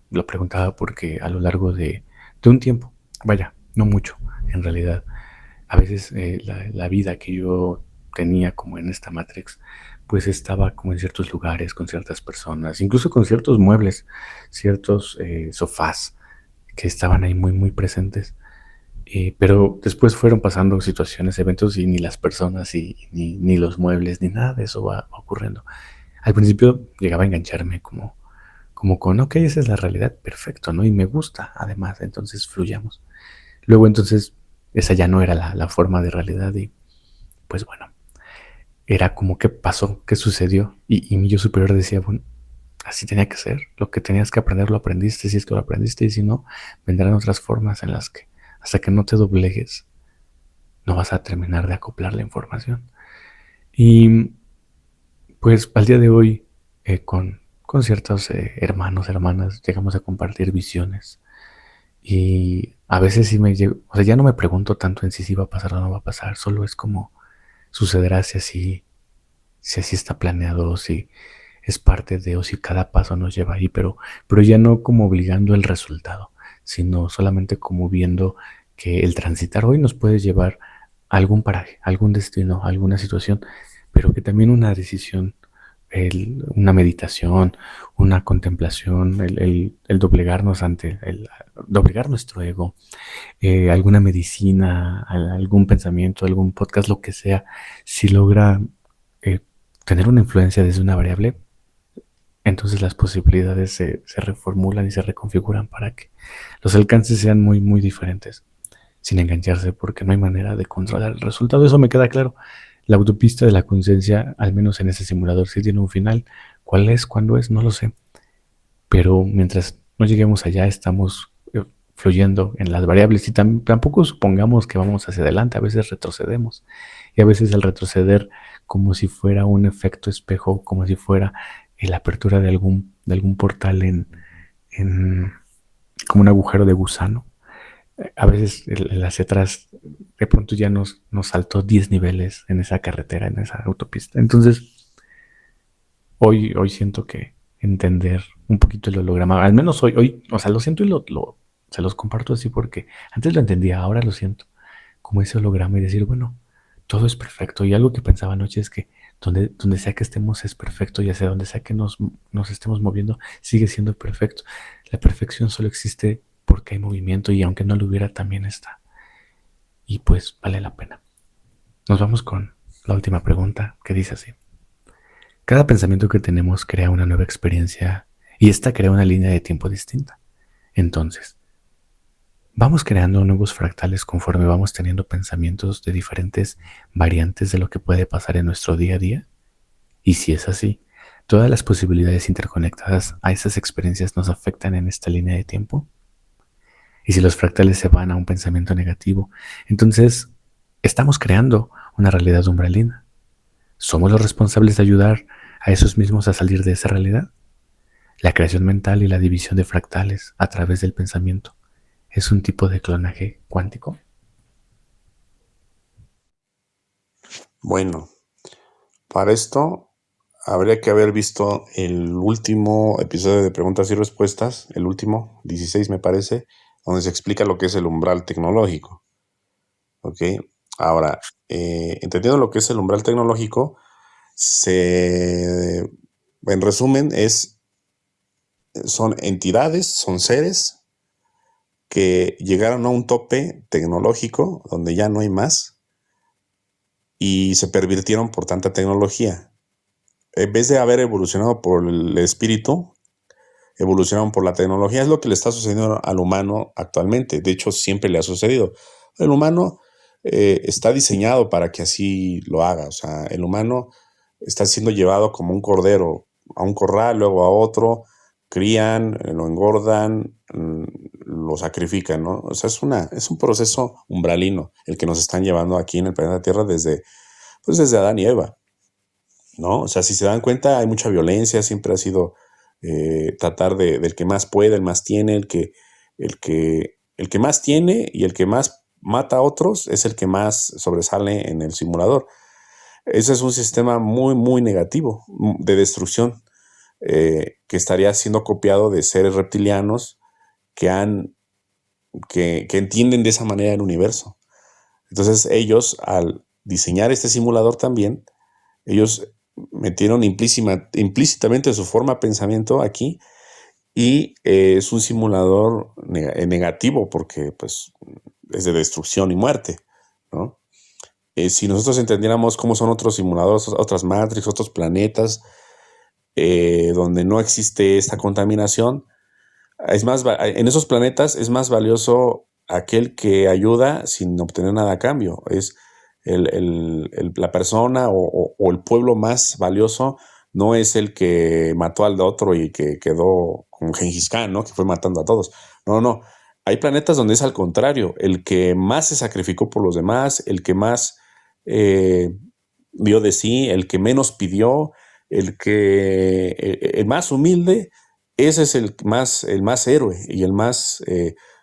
lo preguntaba porque a lo largo de un tiempo, vaya, no mucho en realidad, a veces la vida que yo tenía como en esta Matrix, pues estaba como en ciertos lugares, con ciertas personas, incluso con ciertos muebles, ciertos sofás que estaban ahí muy, muy presentes. Pero después fueron pasando situaciones, eventos y ni las personas ni los muebles ni nada de eso va ocurriendo. Al principio llegaba a engancharme como con, ok, esa es la realidad, perfecto, ¿no? Y me gusta, además, entonces fluyamos. Luego entonces esa ya no era la forma de realidad y pues bueno, era como qué pasó, qué sucedió. Y mi yo superior decía, bueno, así tenía que ser, lo que tenías que aprender lo aprendiste, si es que lo aprendiste y si no, vendrán otras formas en las que hasta que no te doblegues, no vas a terminar de acoplar la información. Y pues al día de hoy, con ciertos hermanos, hermanas, llegamos a compartir visiones. Y a veces sí me llego, o sea, ya no me pregunto tanto en si va a pasar o no va a pasar, solo es como sucederá si así está planeado, o si es parte de, o si cada paso nos lleva ahí, pero ya no como obligando el resultado, sino solamente como viendo que el transitar hoy nos puede llevar a algún paraje, a algún destino, a alguna situación, pero que también una decisión, una meditación, una contemplación, el doblegarnos ante doblegar nuestro ego, alguna medicina, algún pensamiento, algún podcast, lo que sea, si logra eh, tener una influencia desde una variable, entonces las posibilidades se reformulan y se reconfiguran para que los alcances sean muy, muy diferentes, sin engancharse, porque no hay manera de controlar el resultado. Eso me queda claro. La autopista de la conciencia, al menos en ese simulador, sí tiene un final. ¿Cuál es? ¿Cuándo es? No lo sé. Pero mientras no lleguemos allá, estamos fluyendo en las variables y tampoco supongamos que vamos hacia adelante, a veces retrocedemos y a veces el retroceder como si fuera un efecto espejo, como si fuera la apertura de algún portal en como un agujero de gusano. A veces el hacia atrás de pronto ya nos saltó 10 niveles en esa carretera, en esa autopista. Entonces, hoy siento que entender un poquito el holograma, al menos hoy, o sea, lo siento y se los comparto así porque antes lo entendía, ahora lo siento, como ese holograma y decir, bueno, todo es perfecto. Y algo que pensaba anoche es que donde sea que estemos es perfecto, ya sea donde sea que nos estemos moviendo, sigue siendo perfecto. La perfección solo existe porque hay movimiento y aunque no lo hubiera, también está. Y pues vale la pena. Nos vamos con la última pregunta que dice así. Cada pensamiento que tenemos crea una nueva experiencia y esta crea una línea de tiempo distinta. Entonces, vamos creando nuevos fractales conforme vamos teniendo pensamientos de diferentes variantes de lo que puede pasar en nuestro día a día. Y si es así, todas las posibilidades interconectadas a esas experiencias nos afectan en esta línea de tiempo. Y si los fractales se van a un pensamiento negativo, entonces estamos creando una realidad umbralina. ¿Somos los responsables de ayudar a esos mismos a salir de esa realidad? La creación mental y la división de fractales a través del pensamiento es un tipo de clonaje cuántico. Bueno, para esto habría que haber visto el último episodio de preguntas y respuestas, el último, 16 me parece, donde se explica lo que es el umbral tecnológico. ¿Ok? Ahora, entendiendo lo que es el umbral tecnológico, en resumen, son entidades, son seres que llegaron a un tope tecnológico donde ya no hay más y se pervirtieron por tanta tecnología. En vez de haber evolucionado por el espíritu, evolucionaron por la tecnología. Es lo que le está sucediendo al humano actualmente. De hecho, siempre le ha sucedido. El humano está diseñado para que así lo haga. O sea, el humano está siendo llevado como un cordero a un corral, luego a otro, crían, lo engordan, lo sacrifican, ¿no? O sea, es un proceso umbralino el que nos están llevando aquí en el planeta Tierra desde Adán y Eva, ¿no? O sea, si se dan cuenta, hay mucha violencia, siempre ha sido tratar del que más puede, el más tiene, el que más tiene y el que más mata a otros es el que más sobresale en el simulador. Ese es un sistema muy, muy negativo de destrucción que estaría siendo copiado de seres reptilianos que, que entienden de esa manera el universo. Entonces ellos, al diseñar este simulador también, ellos metieron implícitamente su forma de pensamiento aquí y es un simulador negativo porque pues, es de destrucción y muerte, ¿no? Si nosotros entendiéramos cómo son otros simuladores, otras Matrix, otros planetas, donde no existe esta contaminación, en esos planetas es más valioso aquel que ayuda sin obtener nada a cambio. Es la persona o el pueblo más valioso, no es el que mató al de otro y que quedó como Gengis Khan, ¿no? Que fue matando a todos. No, no. Hay planetas donde es al contrario, el que más se sacrificó por los demás, el que más dio de sí, el que menos pidió, el más humilde, ese es el más héroe y el más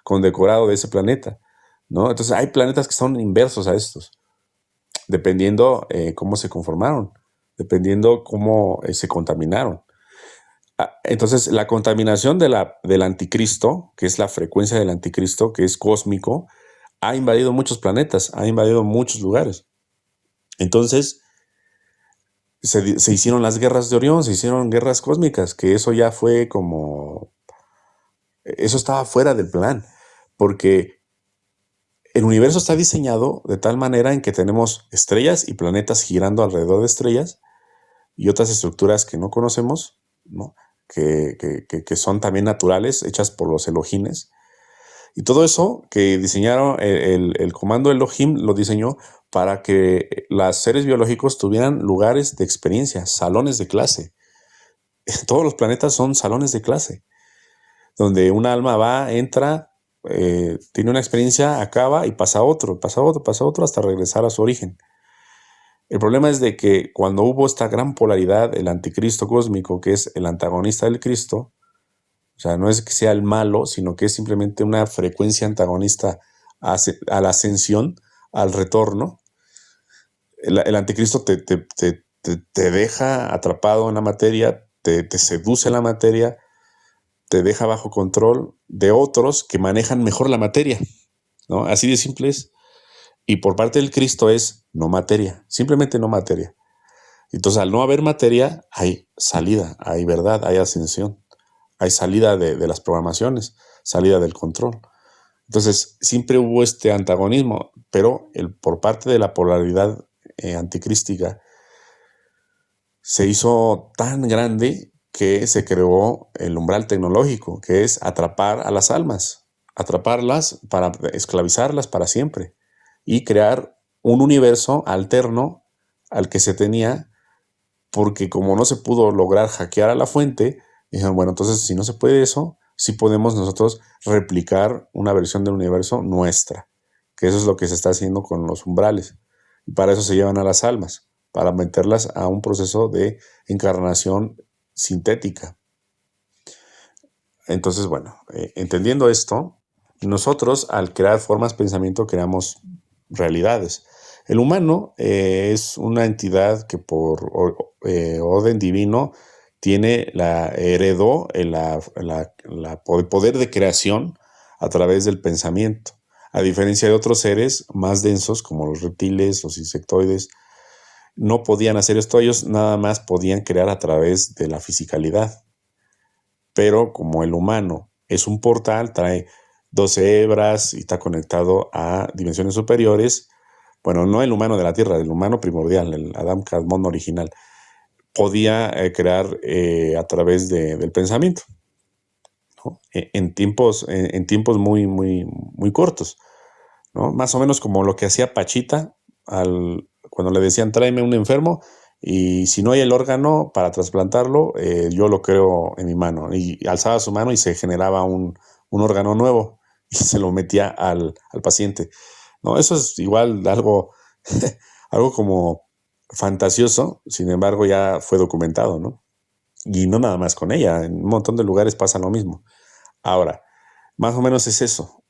condecorado de ese planeta, ¿no? Entonces hay planetas que son inversos a estos, dependiendo cómo se conformaron, dependiendo cómo se contaminaron. Entonces, la contaminación del anticristo, que es la frecuencia del anticristo, que es cósmico, ha invadido muchos planetas, ha invadido muchos lugares. Entonces, se hicieron las guerras de Orión, se hicieron guerras cósmicas, que eso ya fue como... Eso estaba fuera del plan, porque el universo está diseñado de tal manera en que tenemos estrellas y planetas girando alrededor de estrellas y otras estructuras que no conocemos, ¿no? Que son también naturales, hechas por los Elohines. Y todo eso que diseñaron, el comando Elohim lo diseñó para que los seres biológicos tuvieran lugares de experiencia, salones de clase. Todos los planetas son salones de clase, donde un alma va, entra, tiene una experiencia, acaba y pasa a otro, pasa a otro, pasa a otro hasta regresar a su origen. El problema es de que cuando hubo esta gran polaridad, el anticristo cósmico, que es el antagonista del Cristo, o sea, no es que sea el malo, sino que es simplemente una frecuencia antagonista a la ascensión, al retorno. El anticristo te deja atrapado en la materia, te seduce la materia, te deja bajo control de otros que manejan mejor la materia, ¿no? Así de simple es. Y por parte del Cristo es no materia, simplemente no materia. Entonces, al no haber materia, hay salida, hay verdad, hay ascensión, hay salida de las programaciones, salida del control. Entonces, siempre hubo este antagonismo, pero por parte de la polaridad anticrística se hizo tan grande que se creó el umbral tecnológico, que es atrapar a las almas, atraparlas para esclavizarlas para siempre y crear un universo alterno al que se tenía, porque como no se pudo lograr hackear a la fuente, dijeron, bueno, entonces si no se puede eso, sí podemos nosotros replicar una versión del universo nuestra, que eso es lo que se está haciendo con los umbrales. Y para eso se llevan a las almas, para meterlas a un proceso de encarnación sintética. Entonces, bueno, entendiendo esto, nosotros al crear formas de pensamiento creamos realidades. El humano es una entidad que por orden divino heredó el poder de creación a través del pensamiento. A diferencia de otros seres más densos como los reptiles, los insectoides, no podían hacer esto, ellos nada más podían crear a través de la fisicalidad. Pero como el humano es un portal, trae 12 hebras y está conectado a dimensiones superiores, bueno, no el humano de la Tierra, el humano primordial, el Adam Kadmon original, podía crear a través del pensamiento, ¿no? En tiempos muy, muy, muy cortos. ¿no? Más o menos como lo que hacía Pachita cuando le decían tráeme un enfermo y si no hay el órgano para trasplantarlo, yo lo creo en mi mano. Y alzaba su mano y se generaba un órgano nuevo y se lo metía al paciente. ¿No? Eso es igual algo, algo como fantasioso, sin embargo ya fue documentado, ¿no? Y no nada más con ella, en un montón de lugares pasa lo mismo. Ahora, más o menos es eso.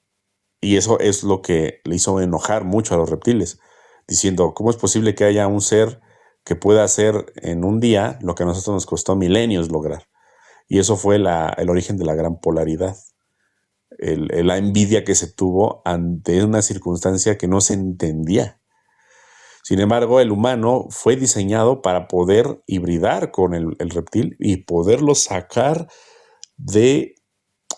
Y eso es lo que le hizo enojar mucho a los reptiles, diciendo, ¿cómo es posible que haya un ser que pueda hacer en un día lo que a nosotros nos costó milenios lograr? Y eso fue el origen de la gran polaridad, la envidia que se tuvo ante una circunstancia que no se entendía. Sin embargo, el humano fue diseñado para poder hibridar con el reptil y poderlo sacar de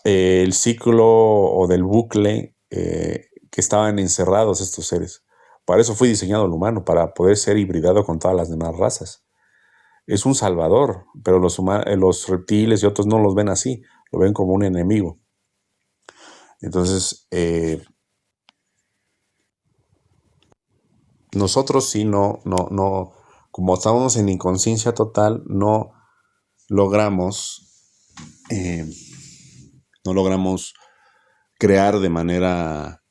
el ciclo o del bucle que estaban encerrados estos seres. Para eso fue diseñado el humano, para poder ser hibridado con todas las demás razas. Es un salvador, pero los reptiles y otros no los ven así, lo ven como un enemigo. Entonces, nosotros sí no, como estamos en inconsciencia total, logramos, eh, no logramos crear de manera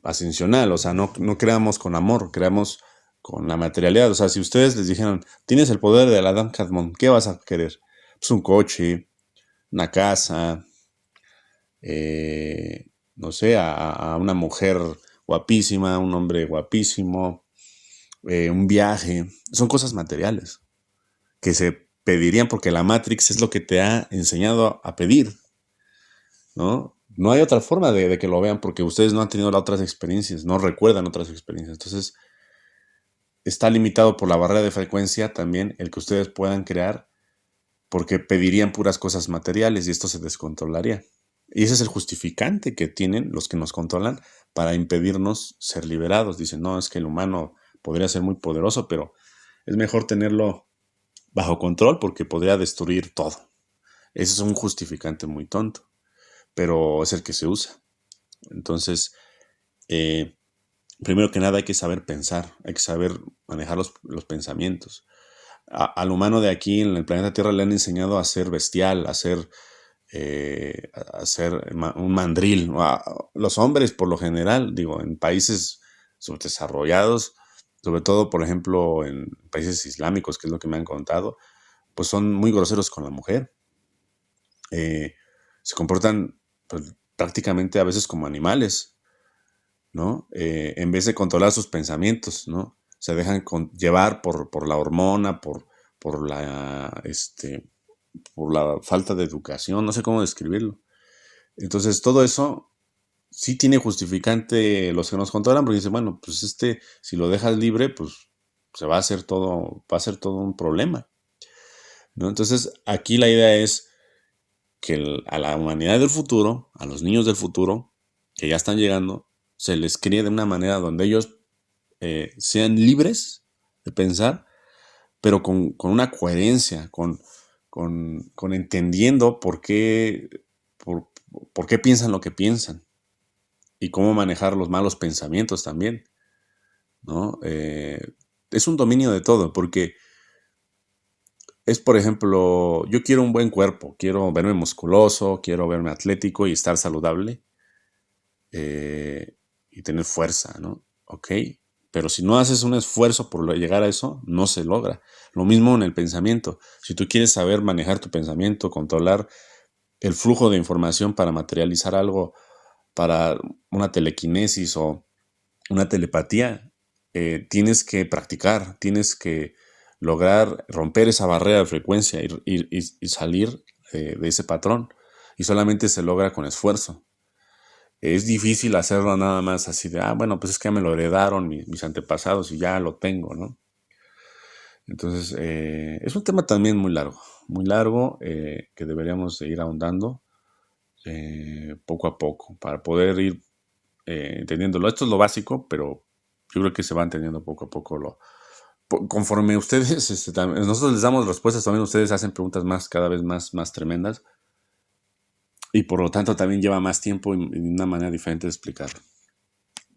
ascensional, o sea, no creamos con amor, creamos con la materialidad. O sea, si ustedes les dijeran, tienes el poder de la Adam Kadmon, ¿qué vas a querer? Pues un coche, una casa, no sé, a una mujer guapísima, un hombre guapísimo, un viaje. Son cosas materiales que se pedirían porque la Matrix es lo que te ha enseñado a pedir, ¿no? No hay otra forma de que lo vean porque ustedes no han tenido otras experiencias, no recuerdan otras experiencias. Entonces, está limitado por la barrera de frecuencia también el que ustedes puedan crear porque pedirían puras cosas materiales y esto se descontrolaría. Y ese es el justificante que tienen los que nos controlan para impedirnos ser liberados. Dicen, no, es que el humano podría ser muy poderoso, pero es mejor tenerlo bajo control porque podría destruir todo. Ese es un justificante muy tonto, pero es el que se usa. Entonces, primero que nada hay que saber pensar, hay que saber manejar los pensamientos. Al humano de aquí en el planeta Tierra le han enseñado a ser bestial, a ser un mandril. Los hombres, por lo general, digo, en países subdesarrollados, sobre todo, por ejemplo, en países islámicos, que es lo que me han contado, pues son muy groseros con la mujer. Se comportan pues, prácticamente a veces como animales, ¿no? En vez de controlar sus pensamientos, ¿no? Se dejan llevar por la hormona, por por la falta de educación, no sé cómo describirlo. Entonces, todo eso sí tiene justificante los que nos controlan, porque dicen, bueno, pues si lo dejas libre, pues va a ser todo un problema, ¿no? Entonces, aquí la idea es que a la humanidad del futuro, a los niños del futuro, que ya están llegando, se les críe de una manera donde ellos sean libres de pensar, pero con una coherencia, con entendiendo por qué piensan lo que piensan y cómo manejar los malos pensamientos también, ¿no? Es un dominio de todo, porque es, por ejemplo, yo quiero un buen cuerpo, quiero verme musculoso, quiero verme atlético y estar saludable y tener fuerza, ¿no? Ok, pero si no haces un esfuerzo por llegar a eso, no se logra. Lo mismo en el pensamiento. Si tú quieres saber manejar tu pensamiento, controlar el flujo de información para materializar algo, para una telequinesis o una telepatía, tienes que practicar, tienes que lograr romper esa barrera de frecuencia y salir de ese patrón. Y solamente se logra con esfuerzo. Es difícil hacerlo nada más así de, bueno, pues es que ya me lo heredaron mis antepasados y ya lo tengo, ¿no? Entonces, es un tema también muy largo que deberíamos de ir ahondando poco a poco para poder ir entendiéndolo. Esto es lo básico, pero yo creo que se va entendiendo poco a poco conforme ustedes, nosotros les damos respuestas, también ustedes hacen preguntas cada vez más tremendas y por lo tanto también lleva más tiempo y una manera diferente de explicarlo.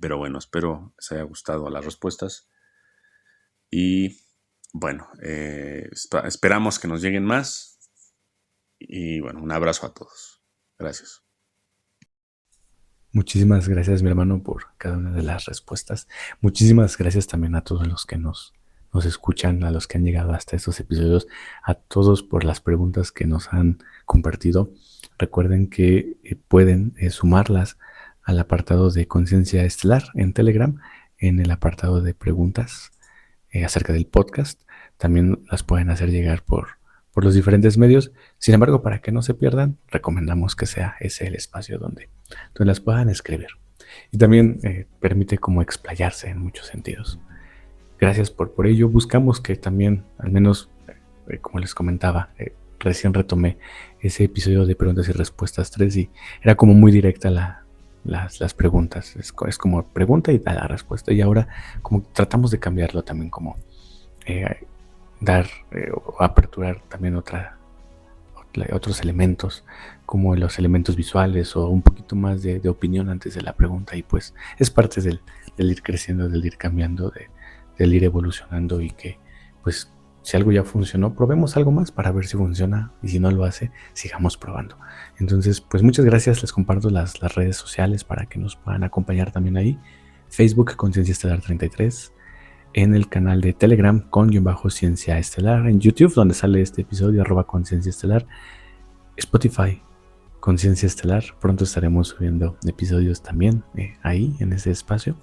Pero bueno, espero les haya gustado las respuestas. Y bueno, esperamos que nos lleguen más. Y bueno, un abrazo a todos. Gracias. Muchísimas gracias, mi hermano, por cada una de las respuestas. Muchísimas gracias también a todos los que nos escuchan, a los que han llegado hasta estos episodios, a todos por las preguntas que nos han compartido. Recuerden que pueden sumarlas al apartado de Conciencia Estelar en Telegram, en el apartado de preguntas acerca del podcast. También las pueden hacer llegar por los diferentes medios. Sin embargo, para que no se pierdan, recomendamos que sea ese el espacio donde las puedan escribir. Y también permite como explayarse en muchos sentidos. Gracias por ello. Buscamos que también, al menos, como les comentaba, recién retomé ese episodio de preguntas y respuestas 3 y era como muy directa las preguntas. Es como pregunta y da la respuesta. Y ahora como tratamos de cambiarlo también, como dar o aperturar también otros elementos, como los elementos visuales o un poquito más de opinión antes de la pregunta. Y pues es parte del ir creciendo, del ir cambiando, del ir evolucionando, y que pues si algo ya funcionó, probemos algo más para ver si funciona, y si no lo hace, sigamos probando. Entonces pues muchas gracias. Les comparto las redes sociales para que nos puedan acompañar también ahí. Facebook, Conciencia Estelar 33, en el canal de Telegram con _Ciencia Estelar, en YouTube, donde sale este episodio, @Conciencia Estelar, Spotify, Conciencia Estelar. Pronto estaremos subiendo episodios también ahí, en ese espacio.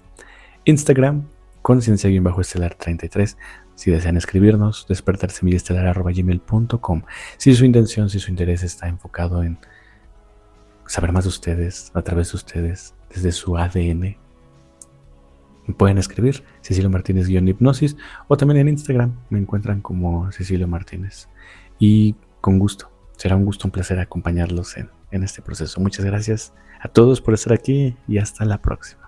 Instagram, Conciencia_Estelar 33. Si desean escribirnos, despertarsemillestelar@gmail.com. Si su intención, si su interés está enfocado en saber más de ustedes, a través de ustedes, desde su ADN, pueden escribir Cecilio Martínez-hipnosis, o también en Instagram me encuentran como Cecilio Martínez. Y con gusto, será un gusto, un placer acompañarlos en este proceso. Muchas gracias a todos por estar aquí y hasta la próxima.